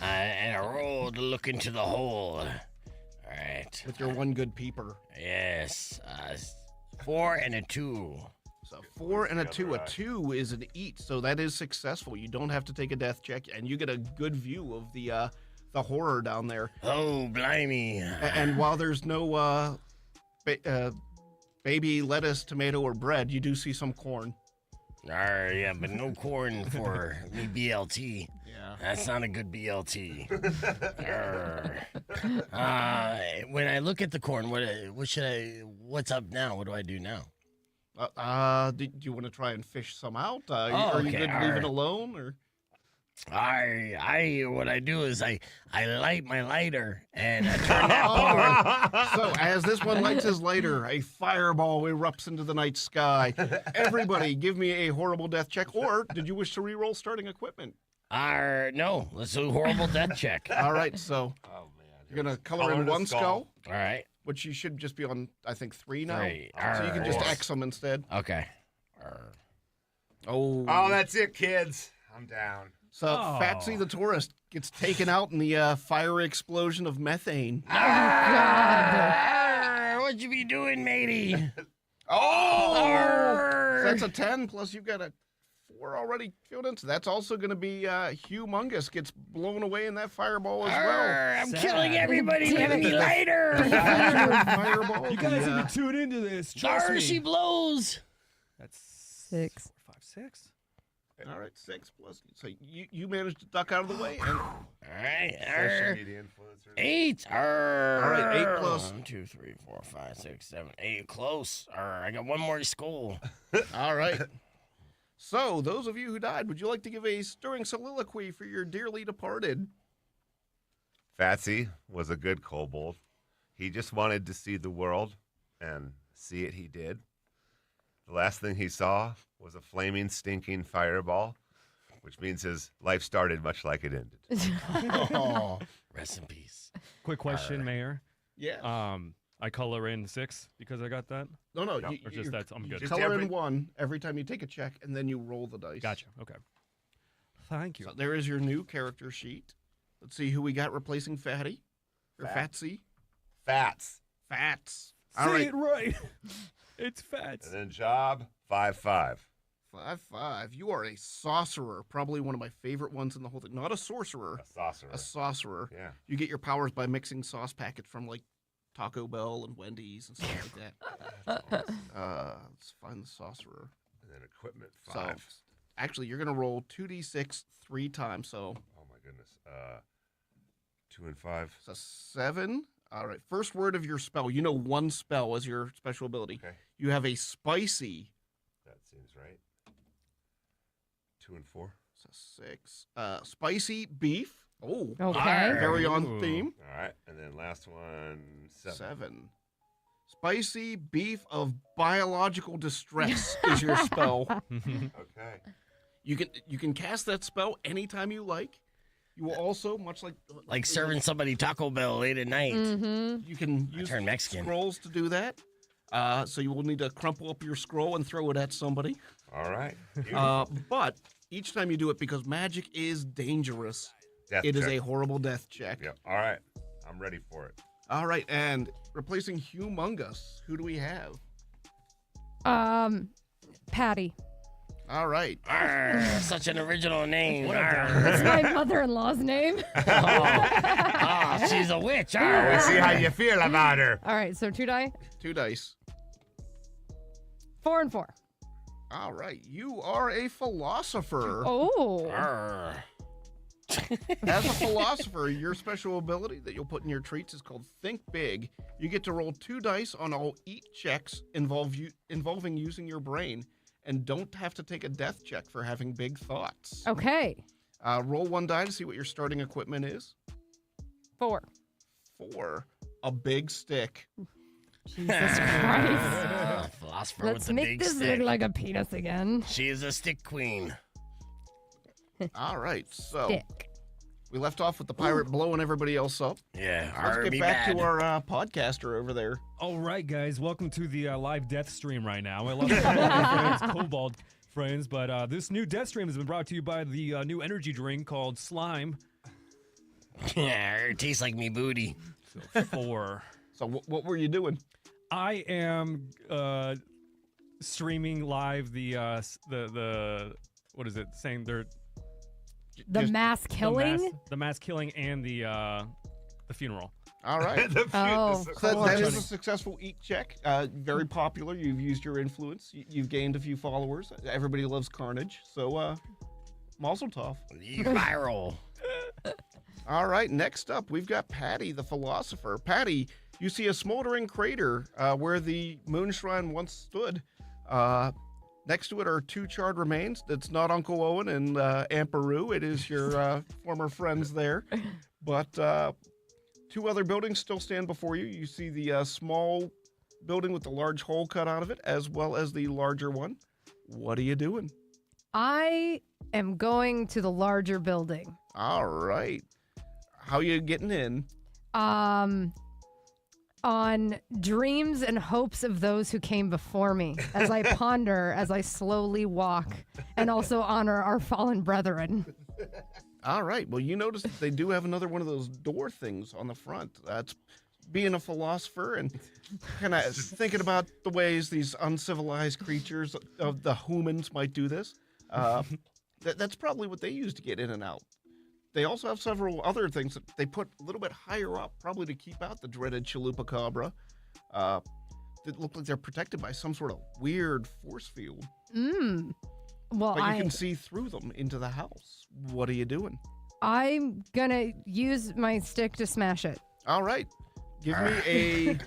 And I roll to look into the hole. All right. With your one good peeper. Yes. 4 and a 2. So 4 and a the 2. other A eye. 2 is an eat, so that is successful. You don't have to take a death check, and you get a good view of the horror down there. Oh, blimey. And while there's no baby lettuce, tomato, or bread, you do see some corn. Arr, yeah, but no corn for me BLT. Yeah. That's not a good BLT. Arr. When I look at the corn, what's up now? What do I do now? Do you want to try and fish some out? Oh, are you okay, good to leave alright. it alone, or? What I do is I light my lighter and I turn that corn. So as this one lights his lighter, a fireball erupts into the night sky. Everybody, give me a horrible death check. Or did you wish to re-roll starting equipment? No, let's do a horrible death check. All right, so Oh, man. you're gonna color in the one skull, All right. which you should just be on, I think, 3 now. 3. So you can just Arr. X them instead. Okay. Arr. Oh. Oh, that's it, kids. I'm down. So Oh. Fatsy the tourist gets taken out in the fiery explosion of methane. Arr, what you be doing, matey? Oh! Arr. So that's a 10, plus you've got a 4 already filled in. So that's also going to be humongous. Gets blown away in that fireball as well. Arr, I'm Sad. killing everybody Damn with it. me lighter. Fireball. You guys the, need to tune into this. Trust Arr, me. she blows. That's 6. 4, 5, 6. all right, 6 plus. So you managed to duck out of the way. And All right. Social Arr. media influencer. 8. Arr. All right, 8 plus- 1, 2, 3, 4, 5, 6, 7, 8. Close. Arr, I got one more skull. all right. So those of you who died, would you like to give a stirring soliloquy for your dearly departed? Fatsy was a good kobold. He just wanted to see the world, and see it he did. The last thing he saw was a flaming, stinking fireball, which means his life started much like it ended. Oh, rest in peace. Quick question, Mayor. Yeah. I color in 6 because I got that. No. Or just that's I'm good. Just Color every- in 1 every time you take a check, and then you roll the dice. Gotcha. Okay. Thank you. So there is your new character sheet. Let's see who we got replacing Fatty. Or Fatsy. Fats. Fats. Say All right. it right. It's fats. And then job, 5-5. 5-5. You are a sorcerer. Probably one of my favorite ones in the whole thing. Not a sorcerer. A saucer. A sorcerer. Yeah. You get your powers by mixing sauce packets from like Taco Bell and Wendy's and stuff like that. Let's find the sorcerer. And then equipment, So 5. Actually, you're going to roll 2d6 3 times. So Oh my goodness. 2 and 5. it's a 7. All right. First word of your spell. You know one spell as your special ability. Okay. You have a spicy. That seems right. 2 and 4. It's a 6. Spicy beef. Oh, Okay. very on Ooh. theme. All right. And then last one, 7. Spicy beef of biological distress is your spell. Okay. You can cast that spell anytime you like. You will also, much Like serving somebody Taco Bell late at night. Mm-hmm. you can I use turned Mexican. scrolls to do that. So you will need to crumple up your scroll and throw it at somebody. All right. Beautiful. But each time you do it, because magic is dangerous, Death it is check. a horrible death check. Yep. All right. I'm ready for it. All right, and replacing Humongous, who do we have? Patty. All right. Arr, such an original name. Arr. That's my mother-in-law's name. Oh, she's a witch. Arr. We'll see how you feel about her. All right, so 2 die. 2 dice. 4 and 4. All right. You are a philosopher. Oh. Arr. As a philosopher, your special ability that you'll put in your treats is called Think Big. You get to roll 2 dice on all eat checks involving using your brain, and don't have to take a death check for having big thoughts. Okay. Roll 1 die to see what your starting equipment is. 4. 4. A big stick. Jesus Christ. Philosopher Let's with the make big this stick. look like a penis again. She is a stick queen. All right. So Stick. we left off with the pirate blowing everybody else up. Yeah, Let's arr, get be back bad. to our podcaster over there. All right, guys, welcome to the live death stream right now. I love my friends, Kobold friends, but this new death stream has been brought to you by the new energy drink called Slime. Yeah, it tastes like me booty. So 4. So what were you doing? I am streaming live the what is it saying? They're The Just mass killing? the mass killing and the funeral. All right. Oh, So that is Cool. a successful eat check. Very popular. You've used your influence. You've gained a few followers. Everybody loves Carnage. So, mazel tov. Viral. All right. Next up, we've got Patty, the philosopher. Patty, you see a smoldering crater where the moon shrine once stood. Next to it are 2 charred remains. It's not Uncle Owen and Aunt Beru. It is your former friends there. But 2 other buildings still stand before you. You see the small building with the large hole cut out of it, as well as the larger one. What are you doing? I am going to the larger building. All right. How you getting in? On dreams and hopes of those who came before me, as I ponder, as I slowly walk, and also honor our fallen brethren. All right. Well, you notice that they do have another one of those door things on the front. That's being a philosopher and kind of thinking about the ways these uncivilized creatures of the humans might do this. That's probably what they use to get in and out. They also have several other things that they put a little bit higher up, probably to keep out the dreaded Chalupacabra. That look like they're protected by some sort of weird force field. Well, But you can see through them into the house. What are you doing? I'm gonna use my stick to smash it. All right. Give me a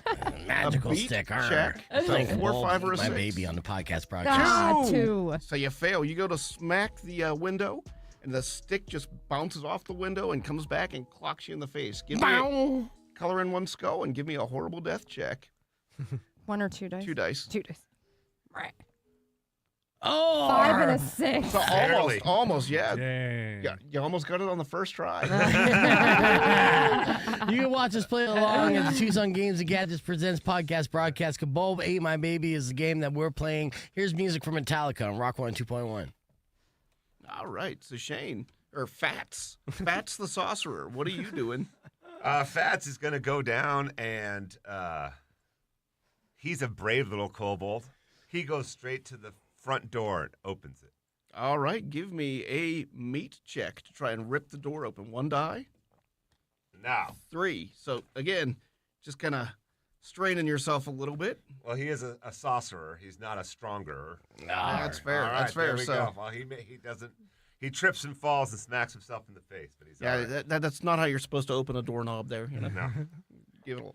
Magical beat stick. Arr. check. So Playing 4, Kobolds 5, or a Ate My 6. Baby on the podcast broadcast. Ah, Two. 2. So you fail. You go to smack the window, and the stick just bounces off the window and comes back and clocks you in the face. Give me color in 1 skull and give me a horrible death check. 1 or 2 dice? 2 dice. 2 dice. Right. Oh, 5 and a 6. So Barely. almost, yeah. Dang. Yeah, you almost got it on the first try. You can watch us play along at the Tucson Games and Gadgets presents podcast broadcast. Kobolds Ate My Baby is the game that we're playing. Here's music from Metallica on Rock 102.1. All right. So Shane, or Fats the sorcerer. What are you doing? Fats is going to go down, and he's a brave little kobold. He goes straight to the front door and opens it. All right. Give me a meat check to try and rip the door open. 1 die. Now, 3. So again, just kind of straining yourself a little bit. Well, he is a sorcerer. He's not a strongerer. That's fair. All right, That's fair. There we So, go. Well, he doesn't. He trips and falls and smacks himself in the face, but he's all yeah, right. that's not how you're supposed to open a doorknob there. You know? No. Give it a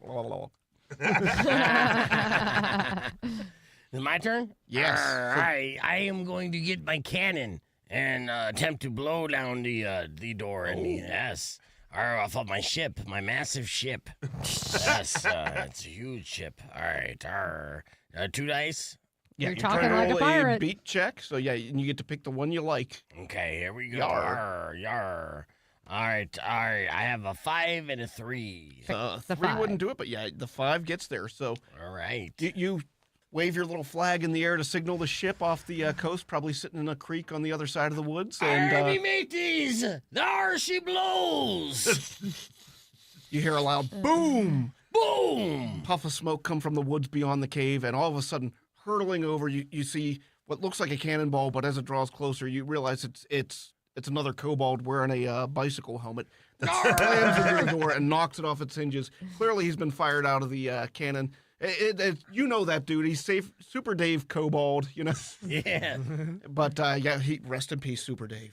Is it my turn? Yes. All right. I am going to get my cannon and attempt to blow down the door. And yes. Off of my ship, my massive ship. Yes, it's a huge ship. All right. 2 dice. Yeah, You're trying talking to like a roll pirate. beat check. So yeah, and you get to pick the one you like. Okay, here we go. Yar. Yar. All right. I have a 5 and a 3. The 3 5 wouldn't do it, but yeah, the 5 gets there. So All right. you wave your little flag in the air to signal the ship off the coast, probably sitting in a creek on the other side of the woods. And Hey, mateys, there she blows. you hear a loud boom. Boom. Puff of smoke come from the woods beyond the cave, and all of a sudden, hurtling over, you see what looks like a cannonball, but as it draws closer, you realize it's another kobold wearing a bicycle helmet that slams into the door and knocks it off its hinges. Clearly, he's been fired out of the cannon. You know that dude. He's safe, Super Dave Kobold, you know. Yeah. But yeah, rest in peace, Super Dave.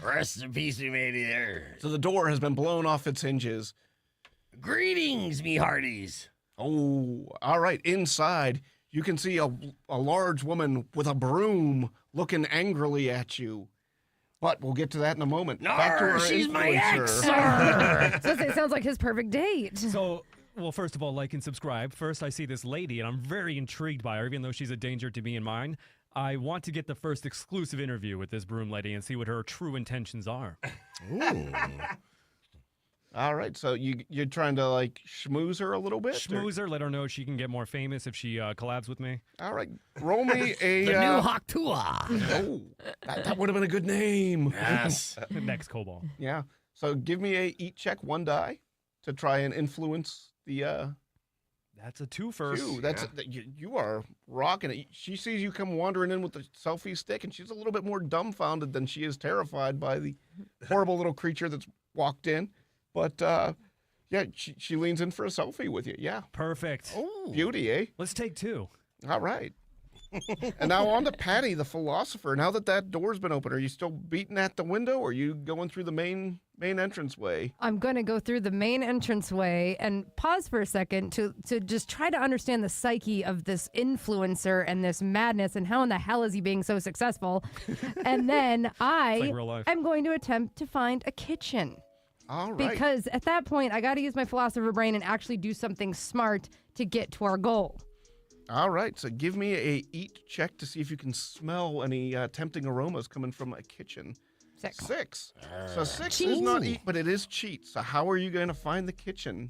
Rest in peace, me matey there. So the door has been blown off its hinges. Greetings, me hearties. Oh, all right. Inside, you can see a large woman with a broom looking angrily at you. But we'll get to that in a moment. Back to Nar, our she's my ex. influencer. So it sounds like his perfect date. So, well, first of all, like and subscribe. First, I see this lady, and I'm very intrigued by her, even though she's a danger to me and mine. I want to get the first exclusive interview with this broom lady and see what her true intentions are. Ooh. All right, so you're trying to like schmooze her a little bit? or- Schmooze her, let her know she can get more famous if she collabs with me. All right, roll me a. The new Haktua. Oh, that would have been a good name. Yes. Next Cobalt. Yeah. So give me a eat check 1 die to try and influence the That's a twofer. you. You are rocking it. She sees you come wandering in with the selfie stick, and she's a little bit more dumbfounded than she is terrified by the horrible little creature that's walked in. But yeah, she leans in for a selfie with you. Yeah, Perfect. Ooh. beauty, eh? Let's take 2. All right. And now on to Patty, the philosopher. Now that door's been open, are you still beating at the window, or are you going through the main entranceway? I'm going to go through the main entranceway and pause for a second to just try to understand the psyche of this influencer and this madness and how in the hell is he being so successful. And then I like real life. am going to attempt to find a kitchen. All right. Because at that point, I got to use my philosopher brain and actually do something smart to get to our goal. All right. So give me a eat check to see if you can smell any tempting aromas coming from a kitchen. 6. 6. So 6 is not eat, but it is cheat. So how are you going to find the kitchen?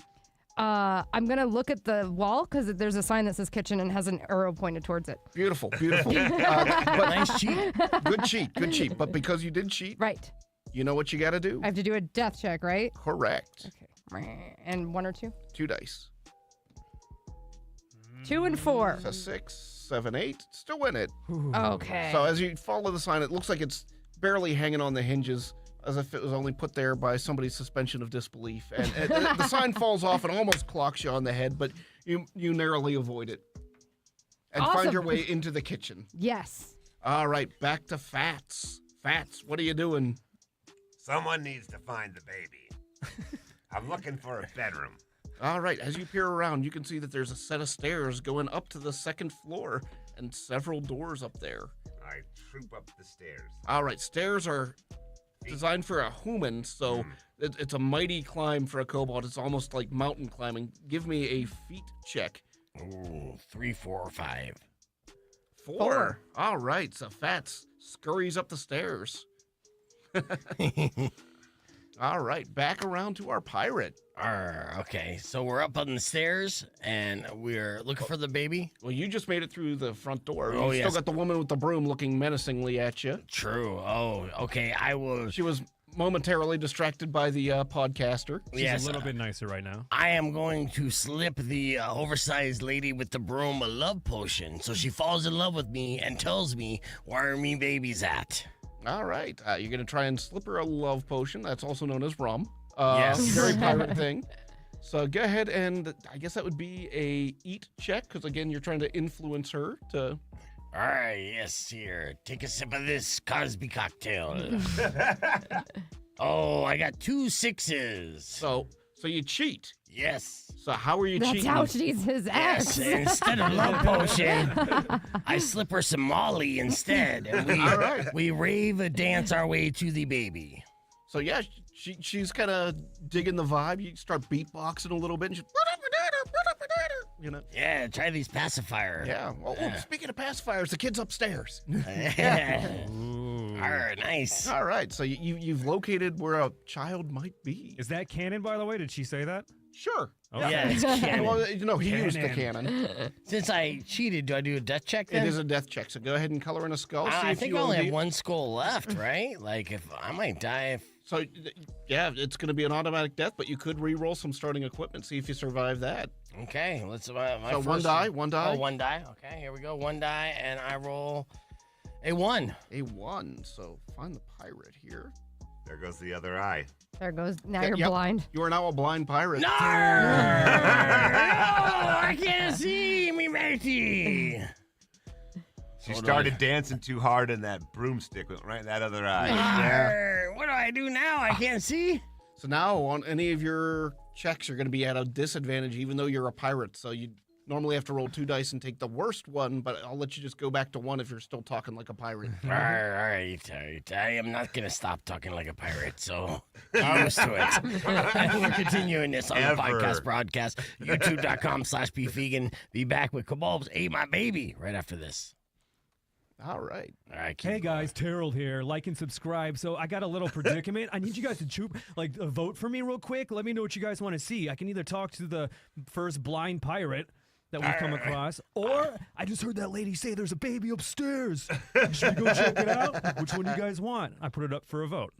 I'm going to look at the wall because there's a sign that says kitchen and has an arrow pointed towards it. Beautiful, beautiful. But Nice cheat. good cheat. But because you did cheat, Right. you know what you got to do? I have to do a death check, right? Correct. Okay. And 1 or 2? 2 dice. 2 and 4. So 6, 7, 8. Still in it. Okay. So as you follow the sign, it looks like it's barely hanging on the hinges, as if it was only put there by somebody's suspension of disbelief. And the sign falls off and almost clocks you on the head, but you narrowly avoid it. And find Awesome. your way into the kitchen. Yes. All right, back to Fats. Fats, what are you doing? Someone needs to find the baby. I'm looking for a bedroom. All right, as you peer around, you can see that there's a set of stairs going up to the 2nd floor and several doors up there. I troop up the stairs. All right, stairs are designed for a human, so it's a mighty climb for a kobold. It's almost like mountain climbing. Give me a feet check. Ooh, 3, 4, or 5. 4. All right, so Fats scurries up the stairs. All right, back around to our pirate. Okay, so we're up on the stairs and we're looking for the baby. Well, you just made it through the front door. Oh, You yes. still got the woman with the broom looking menacingly at you. True. Oh, okay. I will. She was momentarily distracted by the podcaster. She's Yes, a little bit nicer right now. I am going to slip the oversized lady with the broom a love potion, so she falls in love with me and tells me where me baby's at. All right, you're going to try and slip her a love potion. That's also known as rum. Yes. Very pirate thing. So go ahead and I guess that would be a eat check because again you're trying to influence her to. All right, yes, here. Take a sip of this Cosby cocktail. Oh, I got 2 6s. So you cheat. Yes. So how are you That's cheating? how she's his Yes, ex. instead of love potion, I slip her some Molly instead, and All right. we rave a dance our way to the baby. So yeah, she's kind of digging the vibe. You start beatboxing a little bit, and she's you know. Yeah, try these pacifier. Yeah. Well, speaking of pacifiers, the kid's upstairs. All right, nice. All right. So you've located where a child might be. Is that canon, by the way? Did she say that? Sure. Okay. Yeah, it's canon. Well, you know, he used the Cannon. cannon. Since I cheated, do I do a death check then? It is a death check, so go ahead and color in a skull. See I if think you I only OD. have 1 skull left, right? Like, if I might die if... So, yeah, it's going to be an automatic death, but you could re-roll some starting equipment, see if you survive that. Okay, let's... So first... one die. Oh, 1 die. Okay, here we go. 1 die, and I roll a 1. A 1. So find the pirate here. There goes the other eye. There goes. Now Yeah, you're yep. blind. You are now a blind pirate. No! I can't see me, matey. She Hold started dancing too hard, and that broomstick went right in that other eye. What do I do now? I can't see. So now on any of your checks, you're going to be at a disadvantage, even though you're a pirate. So you normally have to roll 2 dice and take the worst one, but I'll let you just go back to 1 if you're still talking like a pirate. All right. I am not going to stop talking like a pirate, so I'm used to it. And we're continuing this on the Ever. podcast broadcast, youtube.com/beefvegan. Be back with Kobolds Ate My Baby right after this. All right. All right, keep Hey going. guys, Terrell here. Like and subscribe. So I got a little predicament. I need you guys to vote for me real quick. Let me know what you guys want to see. I can either talk to the first blind pirate that we've come across, or I just heard that lady say there's a baby upstairs. Should we go check it out? Which one do you guys want? I put it up for a vote.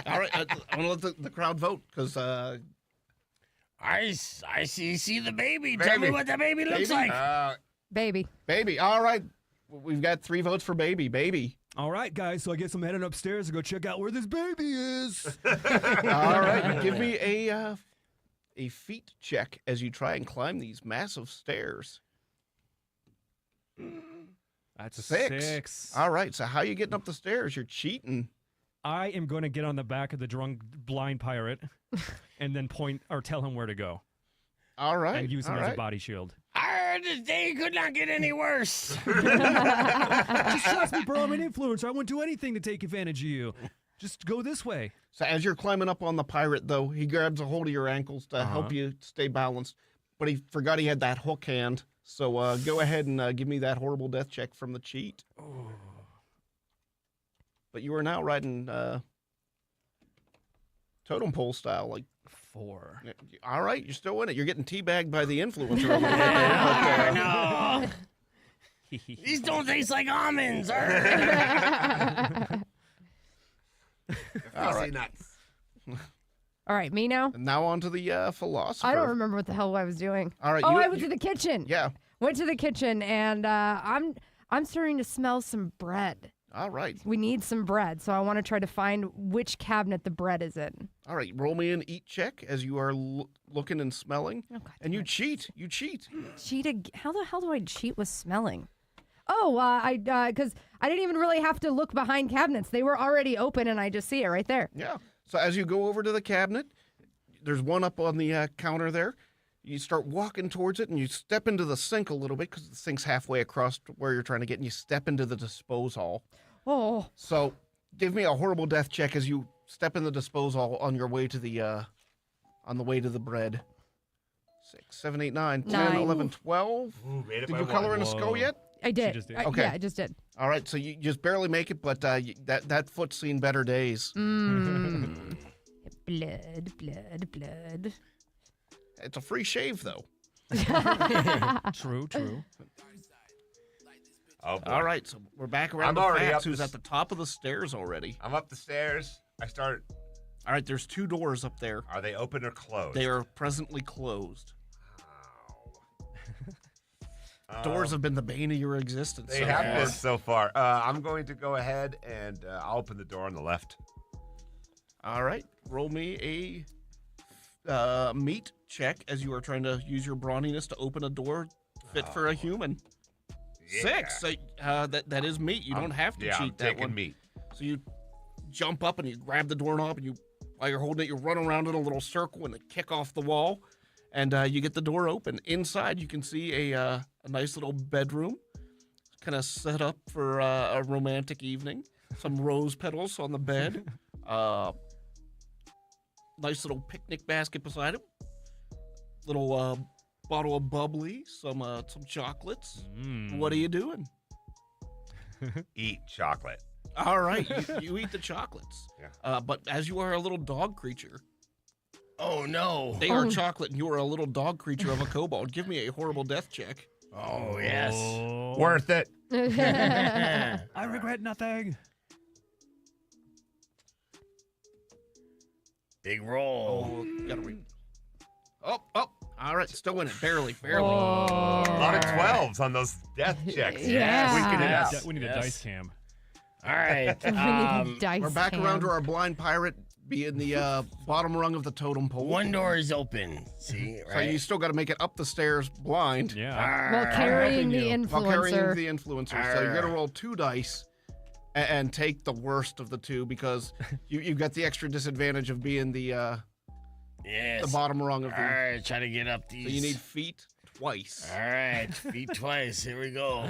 All right. I'm going to let the crowd vote because I see the baby. Tell me Baby. what the baby looks Baby? like. Baby. baby. All right. We've got 3 votes for baby. Baby. All right, guys. So I guess I'm heading upstairs to go check out where this baby is. All right. Give me a feet check as you try and climb these massive stairs. That's a 6. 6. All right. So how are you getting up the stairs? You're cheating. I am going to get on the back of the drunk blind pirate and then point or tell him where to go All right. and use him all as a right. body shield. I heard this day could not get any worse. Just trust me, bro. I'm an influencer. I wouldn't do anything to take advantage of you. Just go this way. So as you're climbing up on the pirate, though, he grabs a hold of your ankles to help you stay balanced. But he forgot he had that hook hand. So go ahead and give me that horrible death check from the cheat. But you are now riding totem pole style. Like, 4. all right, you're still in it. You're getting teabagged by the influencer a little bit there, but, No. These don't taste like almonds. all right. Nuts. All right, me now. And now on to the philosopher. I don't remember what the hell I was doing. All right. Oh, you, I went to the kitchen. Yeah. Went to the kitchen, and I'm starting to smell some bread. All right. We need some bread, so I want to try to find which cabinet the bread is in. All right. Roll me an eat check as you are looking and smelling. Oh, God And damn you it. cheat. You cheat. How the hell do I cheat with smelling? Oh, because I didn't even really have to look behind cabinets. They were already open, and I just see it right there. Yeah. So as you go over to the cabinet, there's one up on the counter there. You start walking towards it, and you step into the sink a little bit because the sink's halfway across to where you're trying to get, and you step into the disposal. Oh, So give me a horrible death check as you step in the disposal on your way to the on the way to the bread. 6, 7, 8, 9, 10, 9. 11, 12. Ooh, made it Did by you color one. in a skull Whoa. yet? I did. just did. Okay. Yeah, I just did. All right, so you just barely make it, but that foot's seen better days. Mm. Blood. It's a free shave, though. True. Oh, boy. All right, so we're back around I'm to already Fats, up who's the at the top of the stairs already. I'm up the stairs. I start. All right, there's 2 doors up there. Are they open or closed? They are presently closed. Ow. Doors have been the bane of your existence. They so have far. been so far. I'm going to go ahead and I'll open the door on the left. All right, roll me meat check as you are trying to use your brawniness to open a door fit for a human. Yeah. 6. So, that is meat. You don't have to Yeah, cheat I'm that taking one. meat. So you jump up and you grab the doorknob and while you're holding it, you run around in a little circle and kick off the wall, and you get the door open. Inside, you can see a nice little bedroom, kind of set up for a romantic evening. Some rose petals on the bed. Nice little picnic basket beside it. Little bottle of bubbly, some chocolates. What are you doing? Eat chocolate. All right, you eat the chocolates. Yeah. But as you are a little dog creature, Oh no. they are chocolate, and you are a little dog creature of a kobold. Give me a horrible death check. Oh yes. Worth it. I regret nothing. Big roll. Oh, gotta read. Oh. All right, still in it, barely. A lot of 12s on those death checks. Yeah. Tweaking it out. We need a Yes. dice cam. All right. We need a dice We're back cam. around to our blind pirate being the bottom rung of the totem pole. One door is open. See, So right? you still got to make it up the stairs blind Yeah. While carrying the while carrying influencer. the influencer. So you're gonna roll 2 dice and take the worst of the 2 because you've got the extra disadvantage of being the yes. bottom rung of All the. right, try to get up these. So you need feet twice. All right, feet twice. Here we go.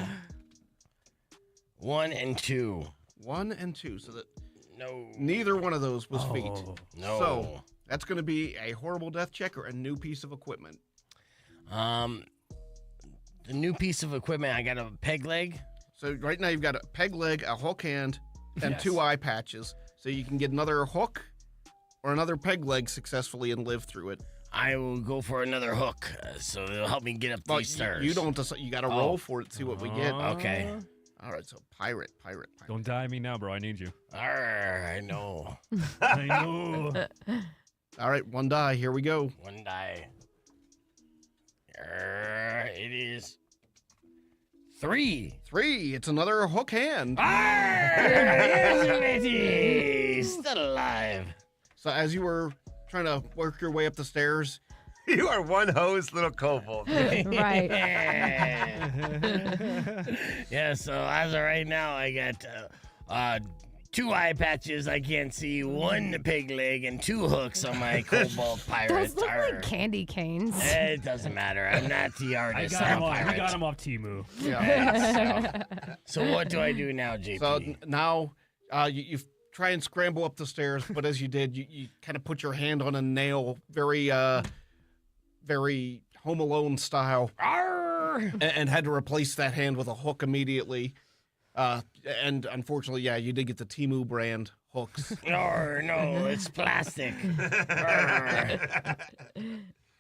1 and 2. 1 and 2. So that No. neither one of those was feet. No. So that's going to be a horrible death check or a new piece of equipment. The new piece of equipment. I got a peg leg. So right now you've got a peg leg, a hook hand, and Yes. 2 eye patches. So you can get another hook or another peg leg successfully and live through it. I will go for another hook, so it'll help me get up But these stairs. you don't decide. You got to Oh. roll for it, see what we get. Okay. All right, so pirate. Don't die on me now, bro. I need you. I know. I know. All right, 1 die. Here we go. 1 die. It is 3. 3. It's another hook hand. Still alive. So as you were trying to work your way up the stairs, You are one hose little kobold. Right. Yeah, so as of right now, I got 2 eye patches I can't see, 1 peg leg, and 2 hooks on my cobalt pirate. Those look Arr. like candy canes. It doesn't matter. I'm not the I artist. got I'm him a off. We pirate. got him off Timu. yeah. So what do I do now, JP? So now you try and scramble up the stairs, but as you did, you kind of put your hand on a nail, very Home Alone style, and had to replace that hand with a hook immediately. And unfortunately, yeah, you did get the Temu brand hooks. No, it's plastic. Arr.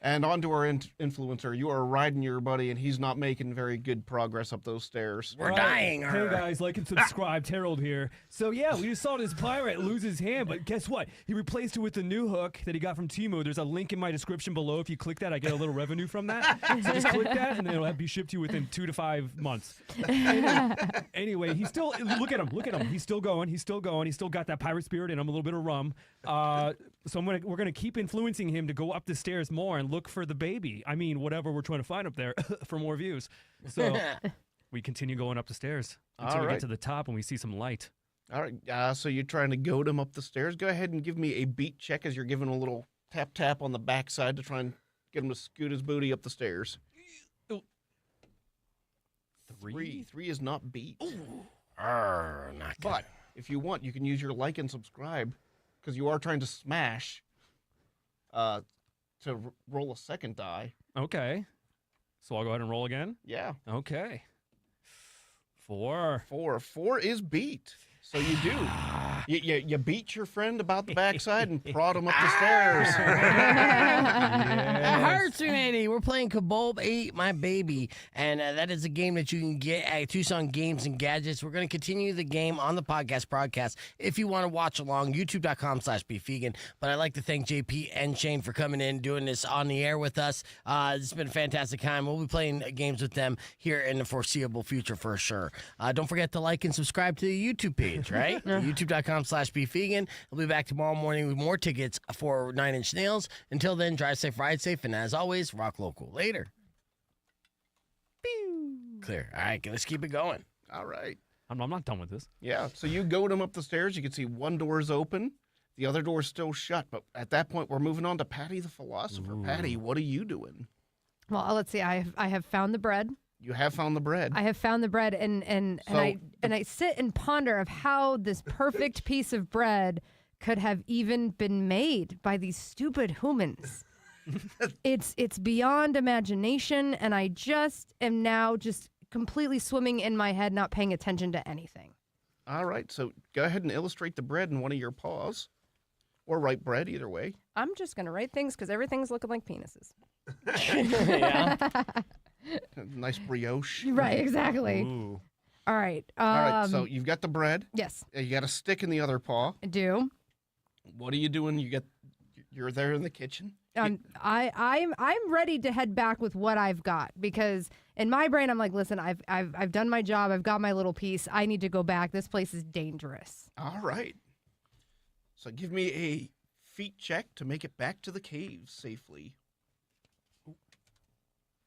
And onto our influencer. You are riding your buddy, and he's not making very good progress up those stairs. We're Right. dying. Hey Arr. guys, like and subscribe. Harold here. So yeah, we just saw this pirate lose his hand, but guess what? He replaced it with a new hook that he got from Temu. There's a link in my description below. If you click that, I get a little revenue from that. So just click that, and then it'll be shipped to you within 2 to 5 months. Anyway, he's still look at him. He's still going. He's still got that pirate spirit in him, a little bit of rum. So we're gonna keep influencing him to go up the stairs more and look for the baby. I mean, whatever we're trying to find up there for more views. So we continue going up the stairs until All we right. get to the top and we see some light. All right, so you're trying to goad him up the stairs. Go ahead and give me a beat check as you're giving a little tap on the backside to try and get him to scoot his booty up the stairs. 3 is not beat. Arr, not good. But if you want, you can use your like and subscribe because you are trying to smash to roll a second die. Okay. So I'll go ahead and roll again. Yeah, Okay. 4. 4 is beat. So you do. You beat your friend about the backside and prod him up the stairs. Hearts Humanity, we're playing Kobolds Ate My Baby, and that is a game that you can get at Tucson Games and Gadgets. We're going to continue the game on the broadcast. If you want to watch along, youtube.com/beefvegan. But I'd like to thank JP and Shane for coming in, doing this on the air with us. It's been a fantastic time. We'll be playing games with them here in the foreseeable future for sure. Don't forget to like and subscribe to the YouTube page. page, right? YouTube.com/beefvegan. I'll be back tomorrow morning with more tickets for 9 Inch Nails. Until then, drive safe, ride safe, and as always, rock local. Later. Clear. All right, let's keep it going. All right. I'm not done with this. Yeah. So you go them up the stairs. You can see one door is open. The other door is still shut. But at that point, we're moving on to Patty the Philosopher. Ooh. Patty, what are you doing? Well, let's see. I have found the bread. You have found the bread. I have found the bread, and I sit and ponder of how this perfect piece of bread could have even been made by these stupid humans. It's beyond imagination, and I just am now just completely swimming in my head, not paying attention to anything. All right. So go ahead and illustrate the bread in one of your paws. Or write bread, either way. I'm just going to write things because everything's looking like penises. Yeah. Nice brioche. Right, exactly. Ooh. All right. All right. So you've got the bread. Yes, You got a stick in the other paw. I do. What are you doing? You're there in the kitchen. I'm ready to head back with what I've got because in my brain I'm like, listen, I've done my job. I've got my little piece. I need to go back. This place is dangerous. All right. So give me a feet check to make it back to the cave safely.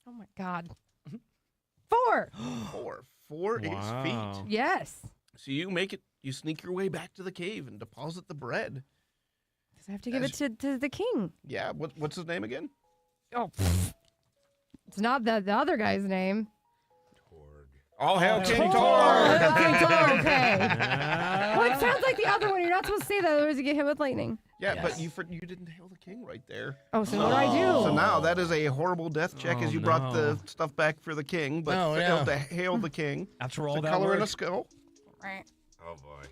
Oh my God. 4. 4 is Wow. feet. Yes. So you make it. You sneak your way back to the cave and deposit the bread. Because I have to give it to the king. Yeah. What's his name again? Oh, it's not the other guy's name. All hail King Oh, Tor. King Tor, okay. Well, it sounds like the other one. You're not supposed to say that, otherwise you get hit with lightning. Yeah, but Yes. you didn't hail the king right there. Oh, so what do I do? So now that is a horrible death check as you brought the no. stuff back for the king, but Oh, failed no. to hail the king. After It's all a that color and a work. skull. Oh boy.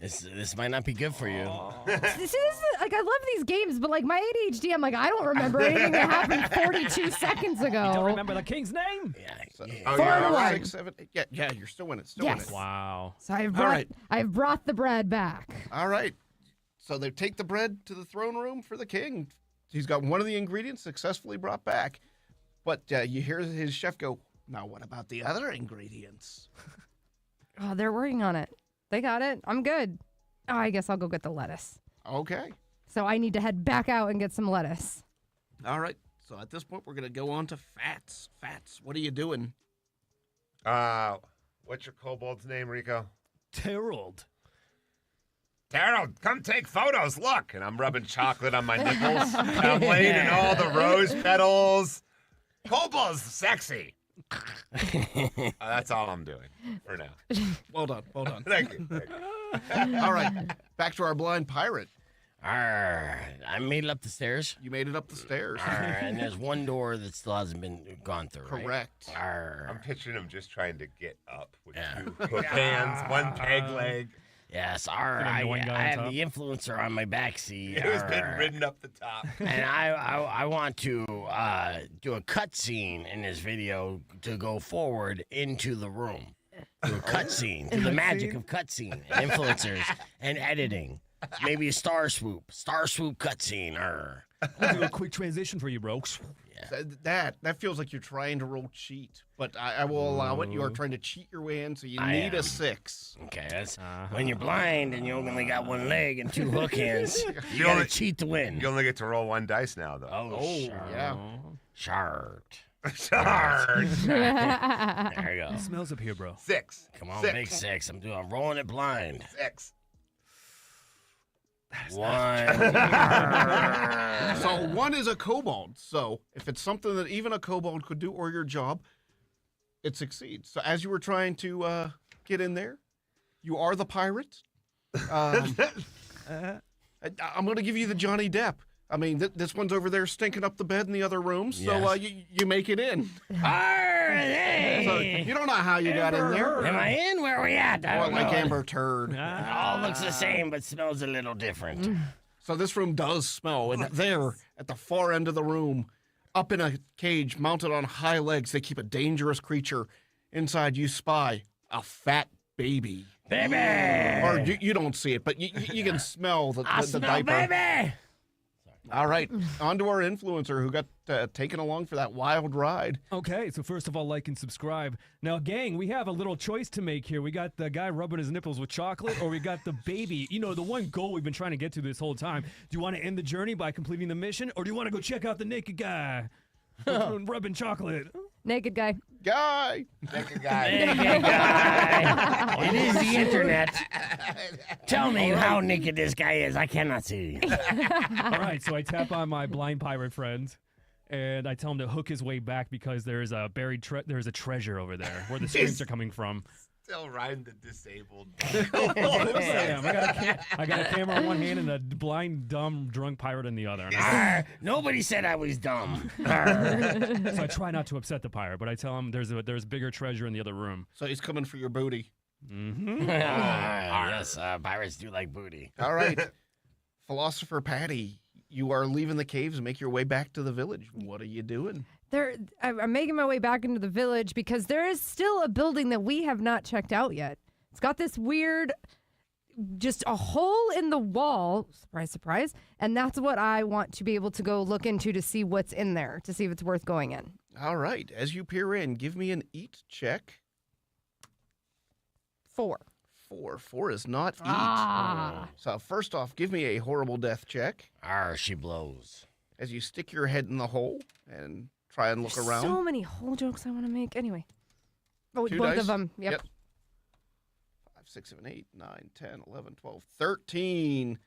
This might not be good for you. This is like I love these games, but like my ADHD, I'm like I don't remember anything that happened 42 seconds ago. You don't remember the king's name? Yeah. So, yeah. Oh, 4 yeah, to all 1. right. 6, 7, 8. Yeah, you're still in it. Still in Yes. it. Wow. So I've right. brought the bread back. All right. So they take the bread to the throne room for the king. He's got one of the ingredients successfully brought back. But you hear his chef go, now what about the other ingredients? Oh, they're working on it. They got it. I'm good. Oh, I guess I'll go get the lettuce. Okay. So I need to head back out and get some lettuce. All right. So at this point, we're going to go on to Fats. Fats, what are you doing? What's your kobold's name, Rico? Terrelled. Daryl, come take photos. Look, and I'm rubbing chocolate on my nipples. I'm laying in all the rose petals. Kobolds, sexy. That's all I'm doing for now. Well done. Well done. Thank you. Thank you. All right. Back to our blind pirate. Arr, I made it up the stairs. You made it up the stairs. Arr, and there's one door that still hasn't been gone through. Right? Correct. Arr. I'm picturing him just trying to get up with Yeah. 2 hook hands, 1 peg leg. Yes, arr, An I annoying guy on have top. the influencer on my backseat. Who's been arr. ridden up the top. And I want to do a cutscene in this video to go forward into the room. Do a cutscene, to the magic of cutscene, and influencers, and editing. Maybe a star swoop cutscene. Arr. I'll do a quick transition for you, bro. That feels like you're trying to roll cheat, but I will allow it. You are trying to cheat your way in, so you I need am. a 6. Okay, that's when you're blind and you only got 1 leg and 2 hook hands. You You gotta only- cheat to win. You only get to roll 1 dice now, though. Oh, yeah. Shart. Sorry. There you go. It smells up here, bro. 6. Come on, 6. big 6. I'm rolling it blind. 6. 1. So 1 is a kobold. So if it's something that even a kobold could do or your job, it succeeds. So as you were trying to get in there, you are the pirate. I'm going to give you the Johnny Depp. I mean, this one's over there stinking up the bed in the other room, so Yes. you make it in. Hey. So you don't know how you got in there. Am I in? Where are we at? I Or don't like know. Amber Turd. It all looks the same, but smells a little different. So this room does smell, and there at the far end of the room, up in a cage mounted on high legs, they keep a dangerous creature. Inside, you spy a fat baby. Baby! Or you don't see it, but you can smell the I the smell diaper. baby! All right, on to our influencer who got taken along for that wild ride. Okay, so first of all, like and subscribe. Now, gang, we have a little choice to make here. We got the guy rubbing his nipples with chocolate, or we got the baby. You know, the one goal we've been trying to get to this whole time. Do you want to end the journey by completing the mission, or do you want to go check out the naked guy rubbing chocolate? Naked guy. Guy. Naked guy. It is the internet. Tell me how naked this guy is. I cannot see. All right, so I tap on my blind pirate friend, and I tell him to hook his way back because there's a buried there's a treasure over there where the screams are coming from. Still riding the disabled. Of course I am. I got a camera in one hand and a blind, dumb, drunk pirate in the other. And Nobody said I was dumb. so I try not to upset the pirate, but I tell him there's bigger treasure in the other room. So he's coming for your booty. Yes, pirates do like booty. All right. Philosopher Patty, you are leaving the caves and make your way back to the village. What are you doing? I'm making my way back into the village because there is still a building that we have not checked out yet. It's got this weird, just a hole in the wall. Surprise, surprise. And that's what I want to be able to go look into to see what's in there, to see if it's worth going in. All right. As you peer in, give me an eat check. 4. 4 is not eat. Ah. So first off, give me a horrible death check She blows. as you stick your head in the hole and try and look around. So many hole jokes I want to make. Anyway. Oh, 2 both dice? of them. Yep. 5, 6, 7, 8, 9, 10, 11, 12, 13.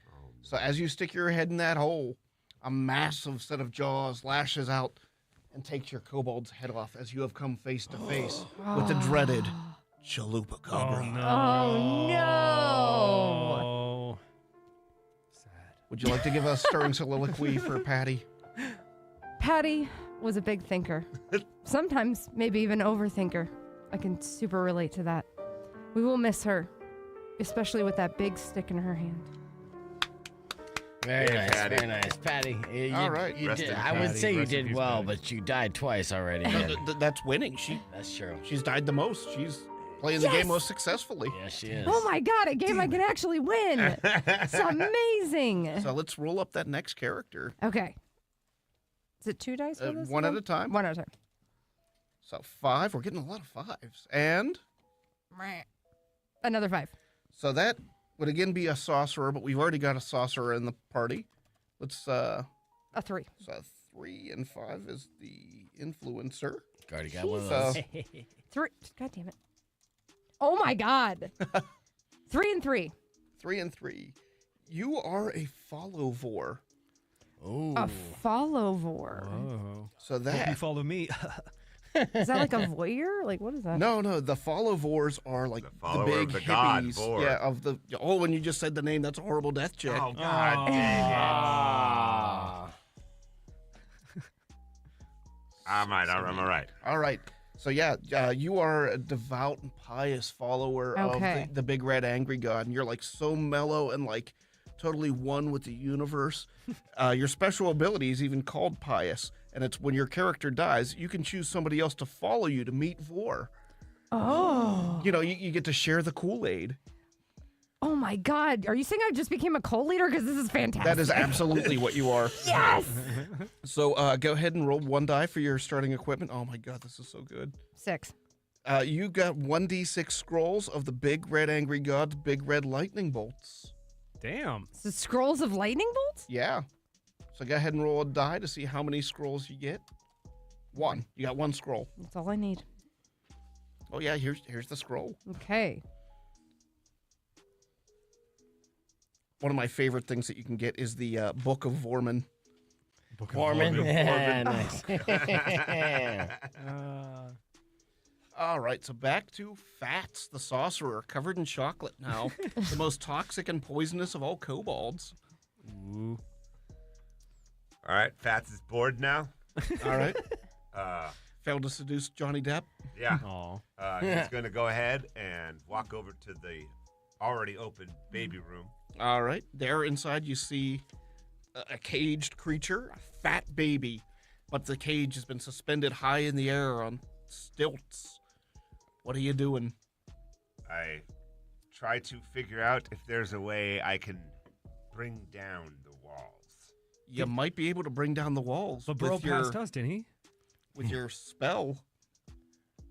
So as you stick your head in that hole, a massive set of jaws lashes out and takes your kobold's head off as you have come face to face with the dreaded Chalupa Cobra. Oh, no. Oh. Sad. Would you like to give a stirring soliloquy for Patty? Patty was a big thinker. Sometimes maybe even overthinker. I can super relate to that. We will miss her, especially with that big stick in her hand. Very nice, Patty. very nice. Patty, All right. you Rest did, in I would peace. say you Rest in did peace, well, Patty. but you died twice already. No, man. that's winning. That's true. She's died the most. She's playing the game most successfully. Yeah, she is. Oh my God, a game I can actually win. It's amazing. So let's roll up that next character. Okay. Is it 2 dice for this? One at a time. One at a time. So 5. We're getting a lot of 5s. And Another 5. so that would again be a sorcerer, but we've already got a sorcerer in the party. Let's A 3. so 3 and 5 is the influencer. Already got one of So those. 3. God damn it. Oh my God. 3 and 3. 3 and 3. You are a followvore. Ooh. A followvore. Oh. So Hope you that follow me. Is that like a voyeur? Like, what is that? no, the followvores are like The the follower big of the god, hippies. Vor. Yeah, of the when you just said the name, that's a horrible death check. Oh, God dang it. Ah. I'm right. All right. So yeah, you are a devout and pious follower Okay. of the big red angry god, and you're like so mellow and like totally one with the universe. Your special ability is even called pious, and it's when your character dies, you can choose somebody else to follow you to meet Vor. Oh. You know, you get to share the Kool-Aid. Oh my God. Are you saying I just became a cult leader? Because this is fantastic. That is absolutely what you are. Yes. So go ahead and roll 1 die for your starting equipment. Oh my God, this is so good. 6. You got 1d6 scrolls of the big red angry god's big red lightning bolts. Damn. So scrolls of lightning bolts? Yeah. So go ahead and roll a die to see how many scrolls you get. 1. You got 1 scroll. That's all I need. Oh yeah, here's the scroll. Okay. One of my favorite things that you can get is the Book of Vorman. Foreman. Yeah, nice. All right, so back to Fats, the sorcerer, covered in chocolate now. The most toxic and poisonous of all kobolds. Ooh. All right, Fats is bored now. All right. Uh, Failed to seduce Johnny Depp. yeah. Aw. He's going to go ahead and walk over to the already open baby room. All right. There inside you see a caged creature, a fat baby, but the cage has been suspended high in the air on stilts. What are you doing? I try to figure out if there's a way I can bring down the walls. You might be able to bring down the walls But bro with your passed us, didn't he? with your spell.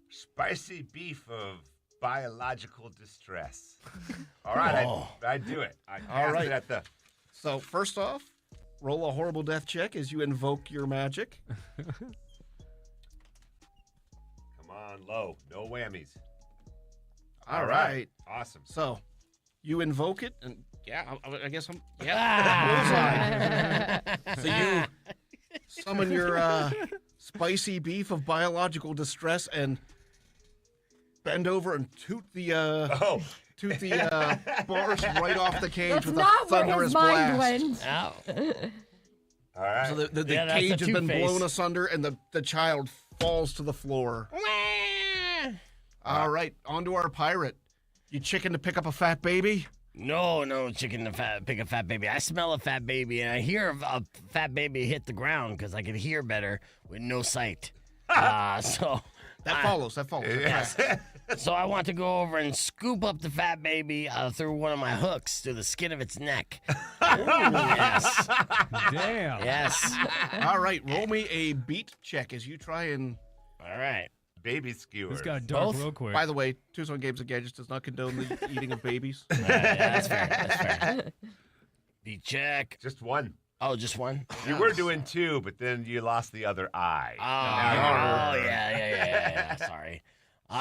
Spicy beef of biological distress. All right, I do it. I pass right. it at the. So first off, roll a horrible death check as you invoke your magic. Come on, low. No whammies. All right. Awesome. So you invoke it, and I guess I'm. Yeah. Bullseye. So you summon your spicy beef of biological distress and bend over and toot the bars right off the cage That's with not a where thunderous his mind blast. went. Ow. All right. So the Yeah, that's cage a has been two-face. blown asunder, and the child falls to the floor. All right, onto our pirate. You chicken to pick up a fat baby? No, chicken to pick a fat baby. I smell a fat baby, and I hear a fat baby hit the ground because I can hear better with no sight. So That follows. Yes. So I want to go over and scoop up the fat baby through one of my hooks through the skin of its neck. Yes. Damn. Yes. All right, roll me a beat check as you try and. All right. Baby skewers. This got dark Both? real quick. By the way, Tucson Games and Gadgets does not condone the eating of babies. Yeah, that's fair. That's fair. Beat check. Just one. Oh, just one? You were doing two, but then you lost the other eye. Oh, yeah. Sorry.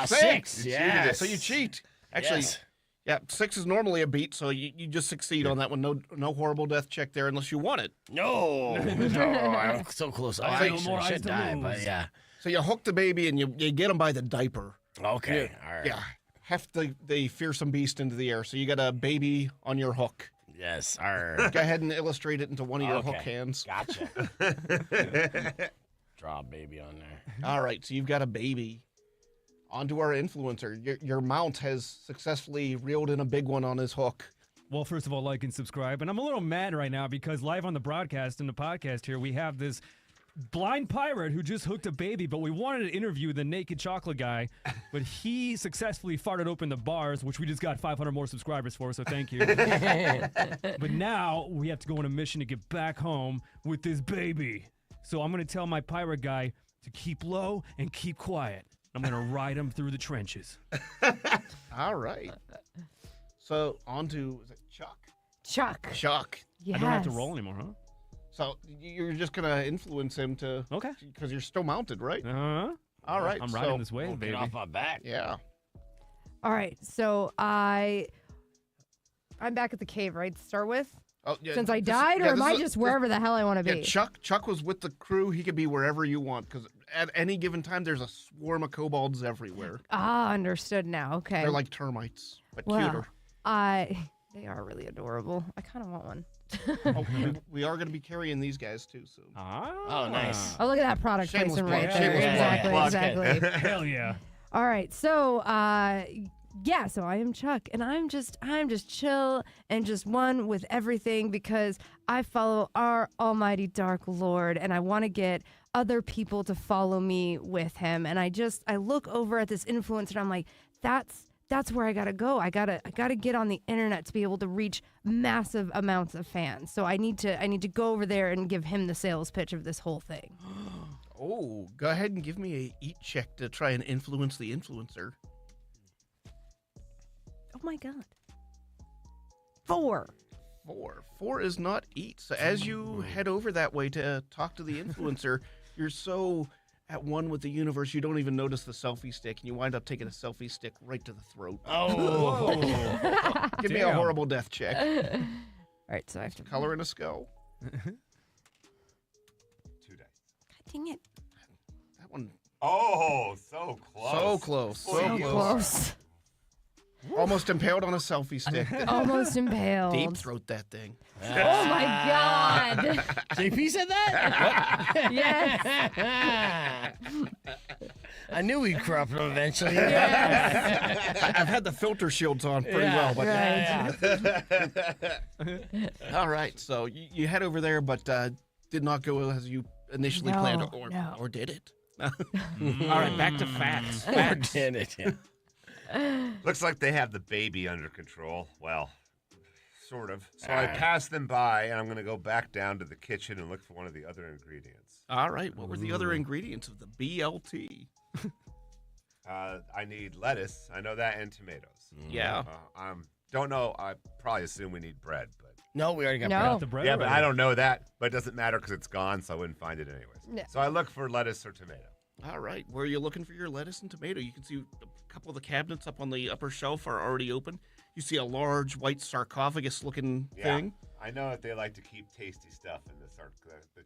Six. You Yeah. cheated. So you cheat. Actually, Yes. yeah, 6 is normally a beat, so you just succeed on that one. No horrible death check there unless you want it. No, I'm so close. I I no actually more eyes should to die, lose. but yeah. So you hook the baby and you get him by the diaper. Okay, all right. Yeah, heft the fearsome beast into the air. So you got a baby on your hook. Yes, all right. Go ahead and illustrate it into one of your hook Okay. hands. Gotcha. Draw a baby on there. All right, so you've got a baby. Onto our influencer. Your mount has successfully reeled in a big one on his hook. Well, first of all, like and subscribe. And I'm a little mad right now because live on the broadcast and the podcast here, we have this blind pirate who just hooked a baby, but we wanted to interview the naked chocolate guy, but he successfully farted open the bars, which we just got 500 more subscribers for, so thank you. But now we have to go on a mission to get back home with this baby. So I'm going to tell my pirate guy to keep low and keep quiet. I'm going to ride him through the trenches. All right. So on to, is it Chuck? Chuck. Chuck. Yes. I don't have to roll anymore, huh? So you're just going to influence him to, Okay. because you're still mounted, right? Uh-huh. All right. I'm so, riding this wave, Get baby. off my back. Yeah. All right, so I'm back at the cave, right? To start with, Oh, yeah. since I this- died, yeah, or am this I is a- just wherever the hell I want to Yeah, be? Chuck was with the crew. He could be wherever you want because at any given time there's a swarm of kobolds everywhere. Understood now. Okay. They're like termites, but Well, cuter. they are really adorable. I kind of want one. Oh, we are going to be carrying these guys too soon. Ah. Oh, nice. Oh, look at that product Shameless placement right plug, there. shameless plug. Exactly, Yeah, exactly. Hell yeah. All right, so yeah, so I am Chuck, and I'm just chill and just one with everything because I follow our almighty dark lord, and I want to get other people to follow me with him. And I look over at this influencer, and I'm like, that's where I gotta go. I gotta get on the internet to be able to reach massive amounts of fans. So I need to go over there and give him the sales pitch of this whole thing. Oh, go ahead and give me a eat check to try and influence the influencer. Oh my god. 4. 4 is not eat. So as you head over that way to talk to the influencer, you're so at one with the universe, you don't even notice the selfie stick, and you wind up taking a selfie stick right to the throat. Oh. Give me a Damn. horrible death check. All right, so I have to Color in a skull. 2 dice. God dang it. That one Oh, so close. so close. So So close. close. Almost impaled on a selfie stick. Almost impaled. Deep throat that thing. Oh my god. JP said that? Yes. I knew we'd corrupt him eventually. I've had the filter shields on pretty well, but all right. So you head over there, but did not go as you initially No, planned, no. or did it? All right, back to facts. Facts. Did it? Yeah. Looks like they have the baby under control. Well, Sort of. So I pass them by, and I'm going to go back down to the kitchen and look for one of the other ingredients. All right. What were the other ingredients of the BLT? I need lettuce. I know that, and tomatoes. Yeah. Don't know. I probably assume we need bread, but No, we already got No. bread. Got the bread yeah, but already. I don't know that. But it doesn't matter because it's gone, so I wouldn't find it anyways. Yeah. So I look for lettuce or tomato. All right. Where are you looking for your lettuce and tomato? You can see a couple of the cabinets up on the upper shelf are already open. You see a large white sarcophagus-looking thing. I know that they like to keep tasty stuff in the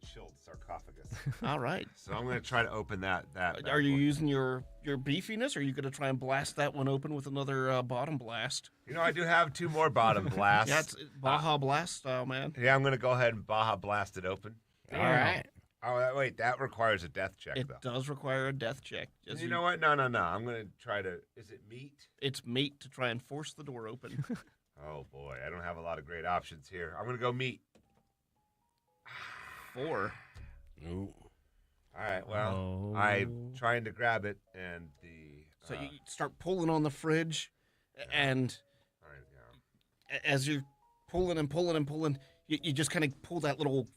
chilled sarcophagus. All right. So I'm going to try to open that. Are you using your beefiness, or are you going to try and blast that one open with another bottom blast? You know, I do have 2 more bottom blasts. Yeah, it's Baja Blast style, man. Yeah, I'm going to go ahead and Baja blast it open. All right. Oh, wait, that requires a death check, It though. does require a death check. As You know what? No. I'm going to try to. Is it meat? It's mate to try and force the door open. Oh, boy. I don't have a lot of great options here. I'm going to go meat. 4. Ooh. All right, well, Oh. I'm trying to grab it, and the. So you start pulling on the fridge, and All right, yeah. as you're pulling and pulling and pulling, you just kind of pull that little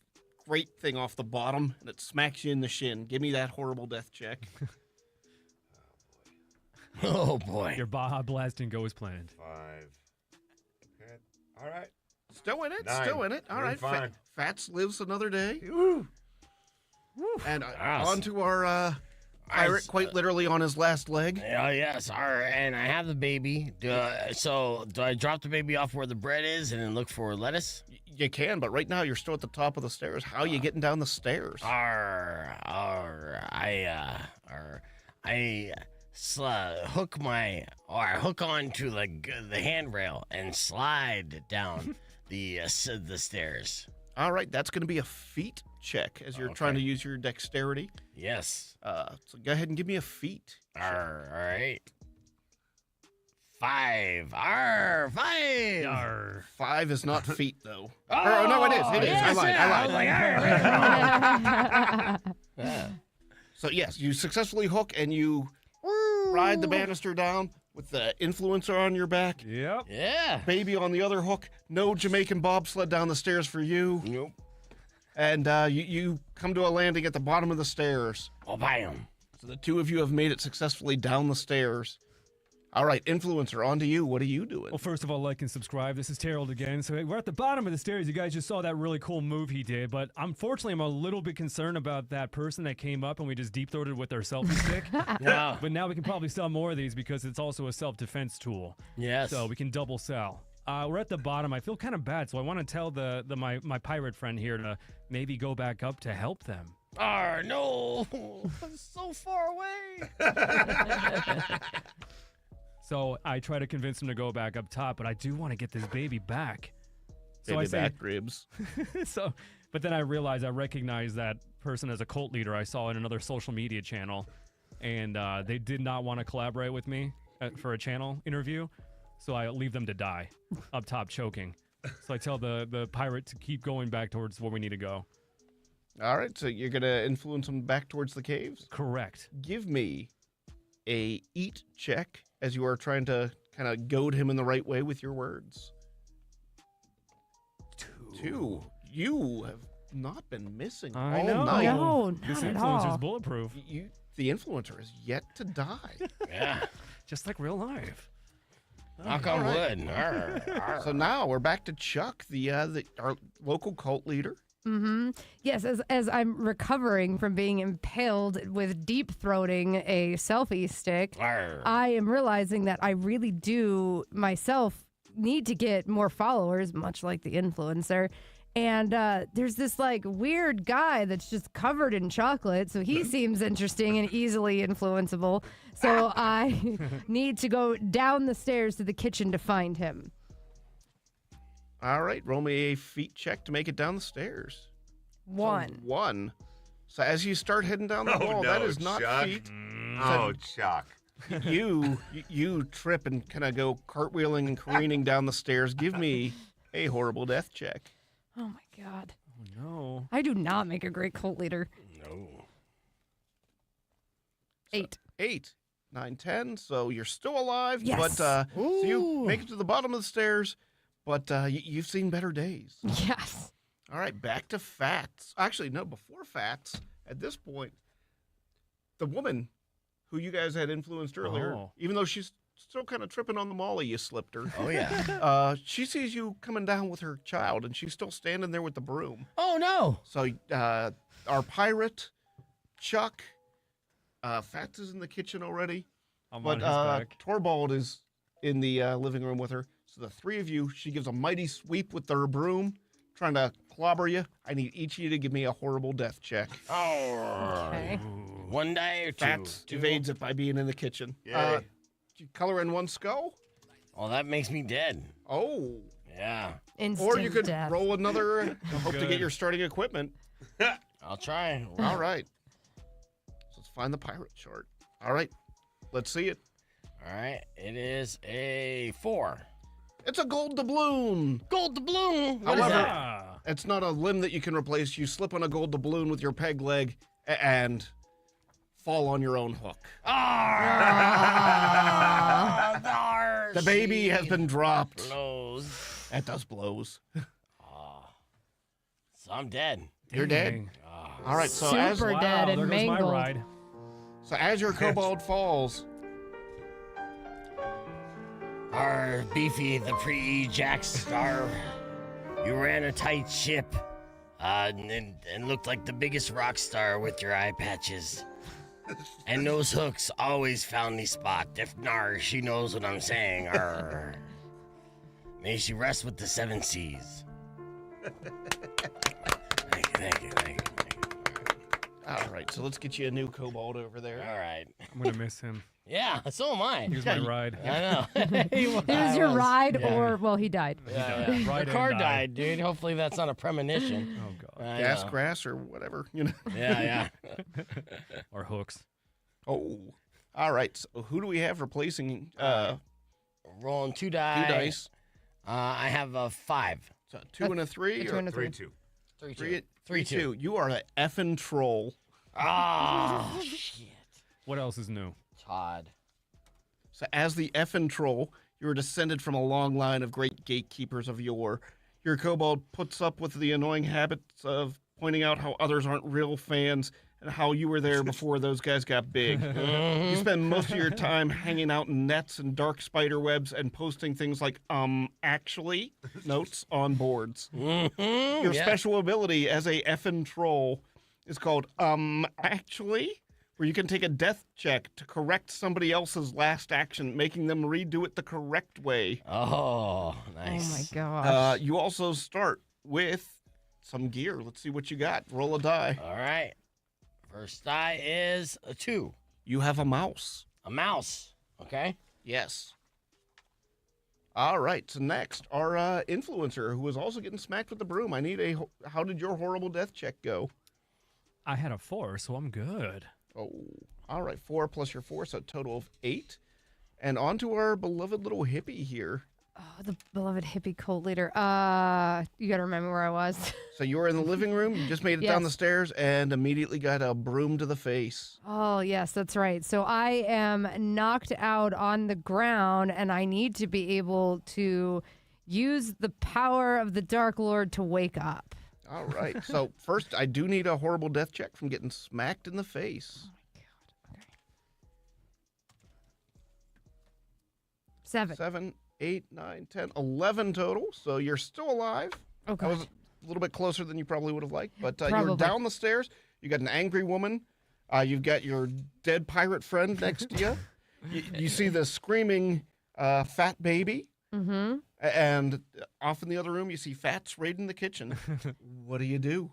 grate thing off the bottom, and it smacks you in the shin. Give me that horrible death check. Oh boy. Your Baja blasting go as planned. 5. Okay. All right. Still in it. 9. Still in it. All Doing right. fine. Fats lives another day. Woo. And Yes. on to our pirate, quite literally on his last leg. Oh yes, all right. And I have the baby. So do I drop the baby off where the bread is and then look for lettuce? You can, but right now you're still at the top of the stairs. How are you getting down the stairs? I hook onto the handrail and slide down the stairs. All right, that's going to be a feet check as you're trying to use your dexterity. Yes. So go ahead and give me a feet. All right. 5. 5. 5 is not feet, though. Oh, no, it is. It is. yes, I lied. I was like, Yeah. So, yes, you successfully hook and you ride the banister down with the influencer on your back. Yep. yeah. Baby on the other hook. No Jamaican bobsled down the stairs for you. Nope. And you come to a landing at the bottom of the stairs. Oh, bam. So the 2 of you have made it successfully down the stairs. All right, influencer, on to you. What are you doing? Well, first of all, like and subscribe. This is Terrell again. So we're at the bottom of the stairs. You guys just saw that really cool move he did, but unfortunately, I'm a little bit concerned about that person that came up and we just deep-throated with their selfie stick. Yeah. But now we can probably sell more of these because it's also a self-defense tool. Yes. So we can double sell. We're at the bottom. I feel kind of bad, so I want to tell my pirate friend here to maybe go back up to help them. No. I'm so far away. So I try to convince him to go back up top, but I do want to get this baby back. So I Baby say, back ribs. but then I realized I recognize that person as a cult leader I saw in another social media channel, and they did not want to collaborate with me for a channel interview, so I leave them to die up top choking. So I tell the pirate to keep going back towards where we need to go. All right, so you're going to influence him back towards the caves? Correct. Give me a eat check as you are trying to kind of goad him in the right way with your words. 2. You have not been missing I all know. night. No, This not at influencer's all. bulletproof, The influencer is yet to die. Yeah. just like real life. Knock on wood. So now we're back to Chuck, our local cult leader. Mm-hmm. Yes, as I'm recovering from being impaled with deep throating a selfie stick, I am realizing that I really do myself need to get more followers, much like the influencer. And there's this like weird guy that's just covered in chocolate, so he seems interesting and easily influenceable. So I need to go down the stairs to the kitchen to find him. All right, roll me a feet check to make it down the stairs. 1. So 1. So as you start heading down the wall, that is not Chuck. feet. Oh, Chuck. You trip and kind of go cartwheeling and careening down the stairs. Give me a horrible death check. Oh my God. Oh no. I do not make a great cult leader. No. 8. 8, 9, 10. So you're still alive, Yes. but so you make it to the bottom of the stairs. but you've seen better days. Yes. All right, back to Fats. Actually, no, before Fats, at this point, the woman who you guys had influenced earlier, Oh. even though she's still kind of tripping on the molly, you slipped her. Oh, yeah. She sees you coming down with her child, and she's still standing there with the broom. Oh, no. So our pirate, Chuck, Fats is in the kitchen already, I'm but on his back. Torvald is in the living room with her. So the three of you, she gives a mighty sweep with her broom, trying to clobber you. I need each of you to give me a horrible death check. Oh. Okay. One die or two? Fats evades it by being in the kitchen. Yay. Do you color in one skull? Oh, that makes me dead. Oh. Yeah. Instant Or you could death. roll another and hope to Good. get your starting equipment. I'll try. All right. So let's find the pirate chart. All right. Let's see it. All right. It is a 4. It's a gold doubloon. Gold doubloon. What is However- that? Ah. It's not a limb that you can replace. You slip on a gold doubloon with your peg leg and fall on your own hook. Ah, The baby has been dropped. blows. That does blows. So I'm dead. You're dead. Dang. All right. So Super Wow, dead and there goes my mangled. ride. as your kobold falls, Our beefy, the pre-Jack Star. You ran a tight ship, and looked like the biggest rock star with your eye patches. And those hooks always found the spot. If nar, she knows what I'm saying. Arr. May she rest with the 7 seas. Thank you. all right. So let's get you a new kobold over there. All right. I'm gonna miss him. Yeah, so am I. Here's my ride. I know. It was your ride, Yeah. or well, he died. Yeah. Ride The and car die. died, dude. Hopefully that's not a premonition. Oh god. I Gas, know. grass, or whatever. Yeah. Or hooks. Oh. All right. So who do we have replacing Rolling 2 two die. dice? I have a 5. So 2 and a 3? A 2 and a 3. 3-2. 3-2. 3-2. You are an effing troll. Ah, shit. What else is new? Todd. So as the effing troll, you are descended from a long line of great gatekeepers of yore. Your kobold puts up with the annoying habits of pointing out how others aren't real fans and how you were there before those guys got big. You spend most of your time hanging out in nets and dark spider webs and posting things like, actually, notes on boards. Mm-hmm. Your special ability as a effing troll is called, actually, where you can take a death check to correct somebody else's last action, making them redo it the correct way. Oh, Oh nice. my gosh. You also start with some gear. Let's see what you got. Roll a die. All right. First die is a 2. You have a mouse. A mouse. Okay. Yes. All right. So next, our influencer, who is also getting smacked with the broom. I need a. How did your horrible death check go? I had a 4, so I'm good. Oh, all right. 4 plus your 4, so a total of 8. And on to our beloved little hippie here. Oh, the beloved hippie cult leader. You gotta remember where I was. So you were in the living room. You just made it down the Yes. stairs and immediately got a broom to the face. Oh, yes, that's right. So I am knocked out on the ground, and I need to be able to use the power of the Dark Lord to wake up. All right. So first, I do need a horrible death check from getting smacked in the face. 7. 7, 8, 9, 10, 11 total. So you're still alive. Okay. That was a little bit closer than you probably would have liked. But you're Probably. down the stairs. You got an angry woman. You've got your dead pirate friend next to you. You see the screaming fat baby. Mm-hmm. And off in the other room, you see Fats raiding the kitchen. What do you do?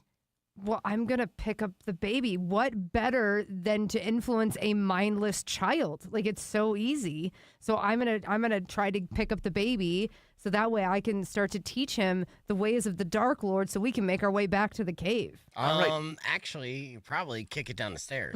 Well, I'm gonna pick up the baby. What better than to influence a mindless child? Like, it's so easy. So I'm gonna try to pick up the baby, so that way I can start to teach him the ways of the Dark Lord, so we can make our way back to the cave. All right. Actually, you probably kick it down the stairs.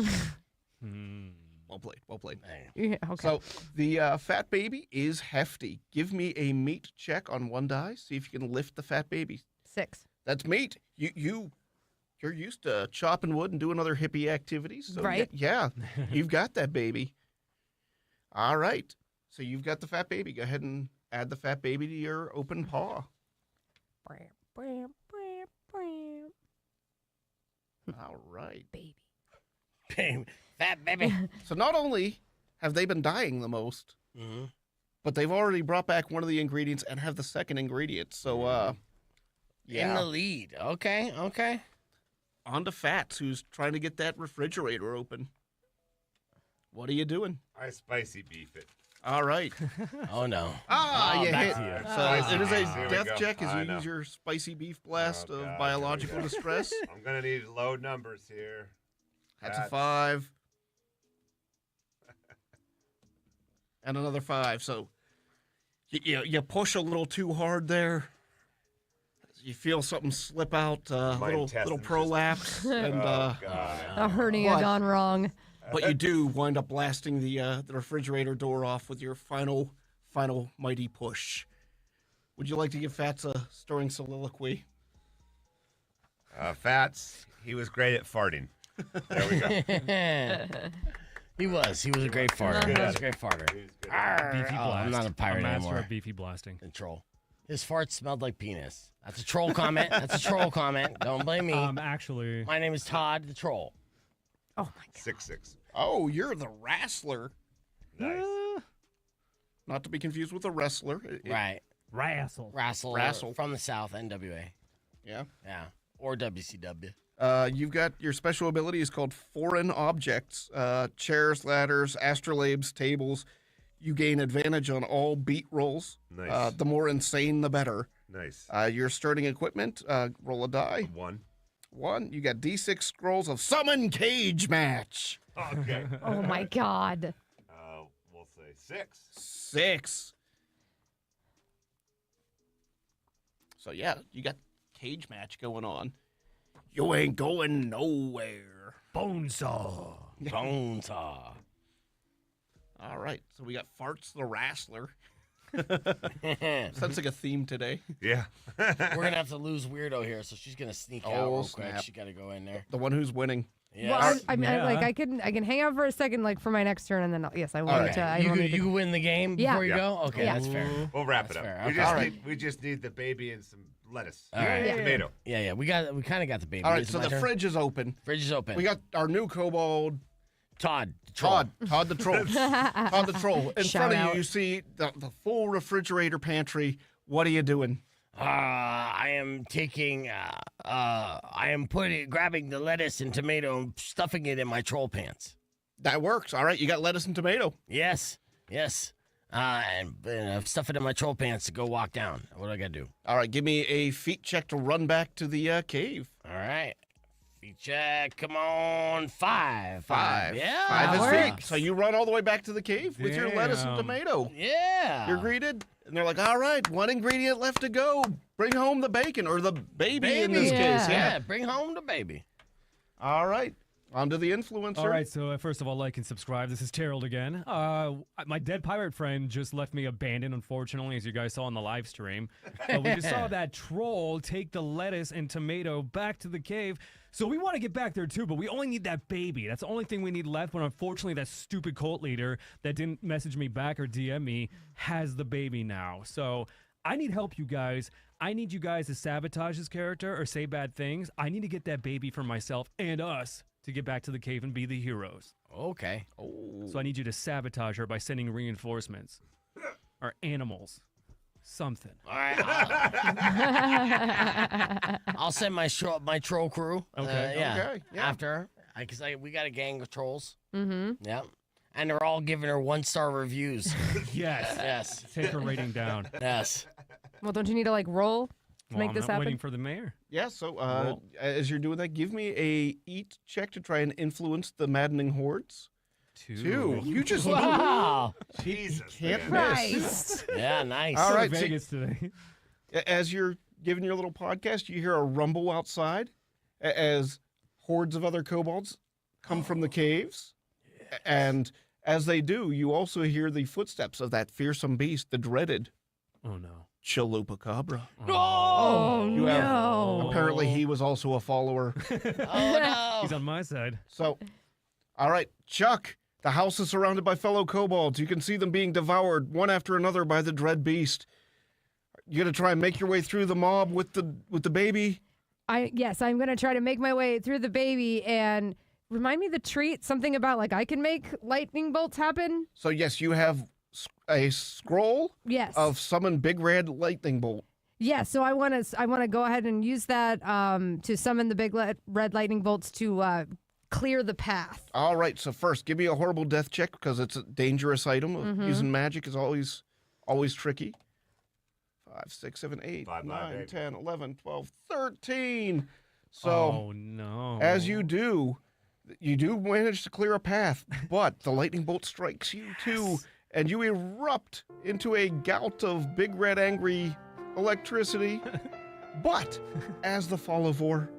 Well played. Well played. Hey. Yeah, okay. So the fat baby is hefty. Give me a meat check on one die. See if you can lift the fat baby. 6. That's meat. You're used to chopping wood and doing other hippie activities. So Right. Yeah. You've got that baby. All right. So you've got the fat baby. Go ahead and add the fat baby to your open paw. All right. Baby. Fat baby. So not only have they been dying the most, but they've already brought back one of the ingredients and have the second ingredient. So, In the lead. Okay. On to Fats, who's trying to get that refrigerator open. What are you doing? I spicy beef it. All right. Oh, no. You back hit. to you. So Spicy it is a beef. Here we death go. check as I you know. use your spicy beef blast Oh, of God, biological here we go. distress. I'm going to need low numbers here. That's a Fats. 5. And another 5. So you push a little too hard there. You feel something slip out, My little intestines just- prolapse, and Oh, God. A hernia What? gone wrong. but you do wind up blasting the refrigerator door off with your final mighty push. Would you like to give Fats a stirring soliloquy? Fats, he was great at farting. There we go. He was a great farter. He was a great farter. He was good. Beefy Oh, blast. I'm not a pirate master anymore. of beefy blasting. The troll. His fart smelled like penis. That's a troll comment. That's a troll comment. Don't blame me. Actually, My name is Todd the Troll. Oh my god. 6'6". Oh, you're the wrestler. Nice. Not to be confused with a wrestler. Right. wrestle. Rassle from the South, NWA. Yeah. Yeah. Or WCW. You've got your special ability is called Foreign Objects. Chairs, ladders, astrolabes, tables. You gain advantage on all beat rolls. Nice. The more insane, the better. Nice. Your starting equipment, roll a die. 1. 1. You got D6 scrolls of Summon Cage Match. Okay. Oh my god. We'll say 6. 6. So yeah, you got cage match going on. You ain't going nowhere. Bonesaw. Bonesaw. All right, so we got Farts the Wrestler. Sounds like a theme today. Yeah. We're going to have to lose Weirdo here, so she's going to sneak out Oh, real snap. quick. She got to go in there. The one who's winning. Yeah. Well, I mean, Yeah. like I can hang out for a second, like for my next turn, and then yes, I will need to. I you, will can, need to. you win the game Yeah. before you Yeah. go? Okay, Yeah. that's fair. We'll wrap That's it up. fair. We, Okay. just All right. need, we just need the baby and some lettuce. All right. Yeah. Tomato. Yeah. We kind of got the baby. All right, Is it so my the turn? fridge is open. Fridge is open. We got our new kobold, Todd. The Troll. Todd the Troll. Todd the Troll. In Shout front of out. you see the full refrigerator pantry. What are you doing? I am taking. I am grabbing the lettuce and tomato and stuffing it in my troll pants. That works. All right, you got lettuce and tomato. Yes. And stuff it in my troll pants to go walk down. What do I got to do? All right, give me a feet check to run back to the cave. All right. Feet check. Come on. 5. 5. Yeah. 5 is that feet. works. So you run all the way back to the cave with your lettuce and Damn. tomato. Yeah. You're greeted, and they're like, "All right, one ingredient left to go. Bring home the bacon or the baby in this Yeah. case." Yeah. Bring home the baby. All right, on to the influencer. All right, so first of all, like and subscribe. This is Terrell again. My dead pirate friend just left me abandoned, unfortunately, as you guys saw on the live stream. But we just saw that troll take the lettuce and tomato back to the cave. So we want to get back there too, but we only need that baby. That's the only thing we need left. But unfortunately, that stupid cult leader that didn't message me back or DM me has the baby now. So I need help, you guys. I need you guys to sabotage this character or say bad things. I need to get that baby for myself and us to get back to the cave and be the heroes. Okay. So I need you to sabotage her by sending reinforcements or animals. Something. All right. I'll send my troll crew. Okay. Yeah. Okay, yeah. After, because we got a gang of trolls. Mm-hmm. Yeah. And they're all giving her 1-star reviews. Yes. Yes. Take her rating down. Yes. Well, don't you need to like roll to make I'm this not happen? waiting for the mayor. Yeah. So Roll. as you're doing that, give me a eat check to try and influence the maddening hordes. 2. You just Wow. Jesus. can't man. Christ. Yeah. Nice. All Go to right, so- Vegas today. as you're giving your little podcast, you hear a rumble outside as hordes of other kobolds come from the caves. And as they do, you also hear the footsteps of that fearsome beast, the dreaded Oh no. Chupacabra. Oh You have- no. Apparently, he was also a follower. Oh no. He's on my side. So, all right, Chuck, The house is surrounded by fellow kobolds. You can see them being devoured one after another by the dread beast. You gonna try and make your way through the mob with the baby? Yes, I'm gonna try to make my way through the baby and remind me the treat. Something about like I can make lightning bolts happen. So yes, you have a scroll Yes. of summon big red lightning bolt. Yeah, so I want to go ahead and use that to summon the big red lightning bolts to clear the path. All right, so first, give me a horrible death check because it's a dangerous item. Using magic is always tricky. 5, 6, 7, 8, 9, 10, 11, 12, 13. So, Oh, no. as you do manage to clear a path, but the lightning bolt strikes you too, and you erupt into a gout of big red angry electricity. But as the followor,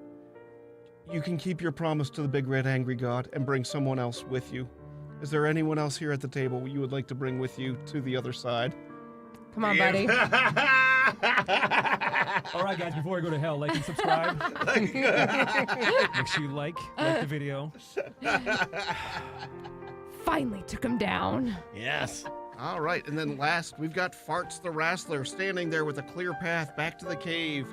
you can keep your promise to the big red angry god and bring someone else with you. Is there anyone else here at the table you would like to bring with you to the other side? Come on, buddy. All right, guys, before I go to hell, like and subscribe. Make sure you like the video. Finally took him down. Yes. All right, and then last, we've got Farts the Wrestler standing there with a clear path back to the cave,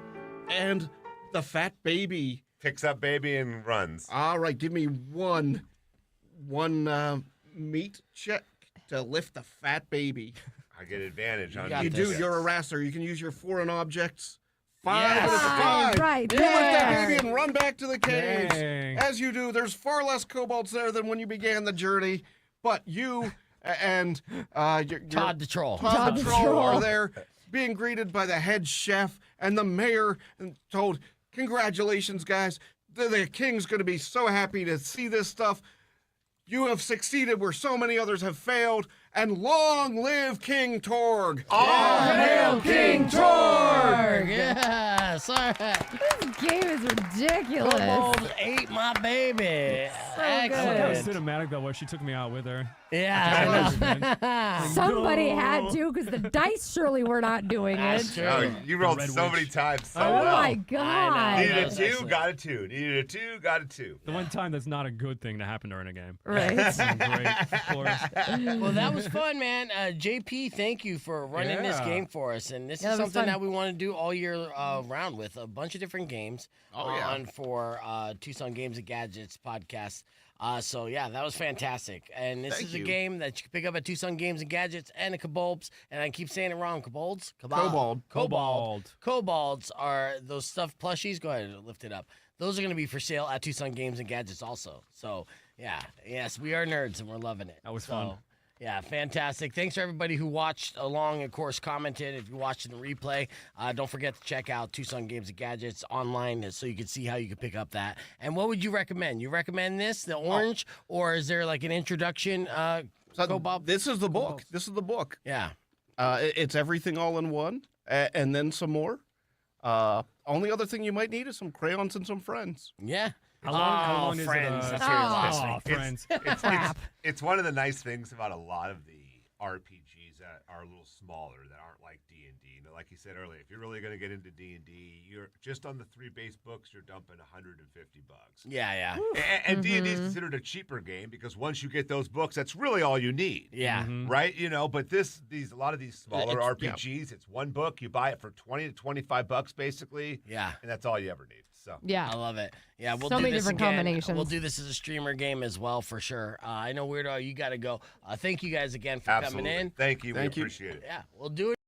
and the fat baby. Picks up baby and runs. All right, give me one meat check to lift the fat baby. I get advantage on got You this. do. You're a wrestler. You can use your foreign objects. 5 Yes. out of 5. Right You lift that there. baby and run back to the caves. Dang. As you do, there's far less kobolds there than when you began the journey. But you and your Todd the Troll. Todd the the Troll Troll. are there, being greeted by the head chef and the mayor, and told, "Congratulations, guys! The king's going to be so happy to see this stuff. You have succeeded where so many others have failed, and long live King Torg!" All hail King Torg! Yes. All right. This game is ridiculous. Kobolds ate my baby. So I like how good. cinematic that was. She took me out with her. Yeah, I know. Somebody had to, because the dice surely were not doing That's it. true. Oh, you rolled Red so Witch. many times so Oh well. my god. Needed That a was 2, excellent. got a 2. Needed a 2, got a 2. The one time that's not a good thing to happen during a game. Right. Great, of course. Well, that was fun, man. JP, thank you for running this Yeah. game for us. And this Yeah, is that was something fun. that we want to do all year round with a bunch of different games on for Tucson Games and Gadgets podcast. So, yeah, that was fantastic. And this Thank is a you. game that you can pick up at Tucson Games and Gadgets and the Kabolds. And I keep saying it wrong. Kabolds? Kobold. Kobold. Kobolds are those stuffed plushies. Go ahead and lift it up. Those are going to be for sale at Tucson Games and Gadgets also. So, yeah. Yes, we are nerds and we're loving it. That was fun. Yeah, fantastic. Thanks to everybody who watched along, of course, commented. If you watched in the replay, don't forget to check out Tucson Games and Gadgets online so you can see how you can pick up that. And what would you recommend? You recommend this, the orange, or is there like an introduction? So Kobold? this is the book. This is the book. Yeah. It's everything all in one, and then some more. Only other thing you might need is some crayons and some friends. Yeah. How long is it, Friends. That's your Oh. last Oh, name. friends. It's one of the nice things about a lot of the RPGs that are a little smaller, that aren't like D&D. You know, like you said earlier, if you're really going to get into D&D, you're just on the 3 base books, you're dumping $150. Yeah, yeah. And D&D is considered a cheaper game because once you get those books, that's really all you need. Yeah. Right, you know, but a lot of these smaller It's- RPGs, it's one book, you buy it for $20 to $25 basically, Yeah. and that's all you ever need. So I Yeah. love it. Yeah, we'll So do many this different again. combinations. We'll do this as a streamer game as well for sure. I know Weirdo, you got to go. Thank you guys again for coming absolutely, in. thank you, Thank we you. appreciate it. Yeah, we'll do it.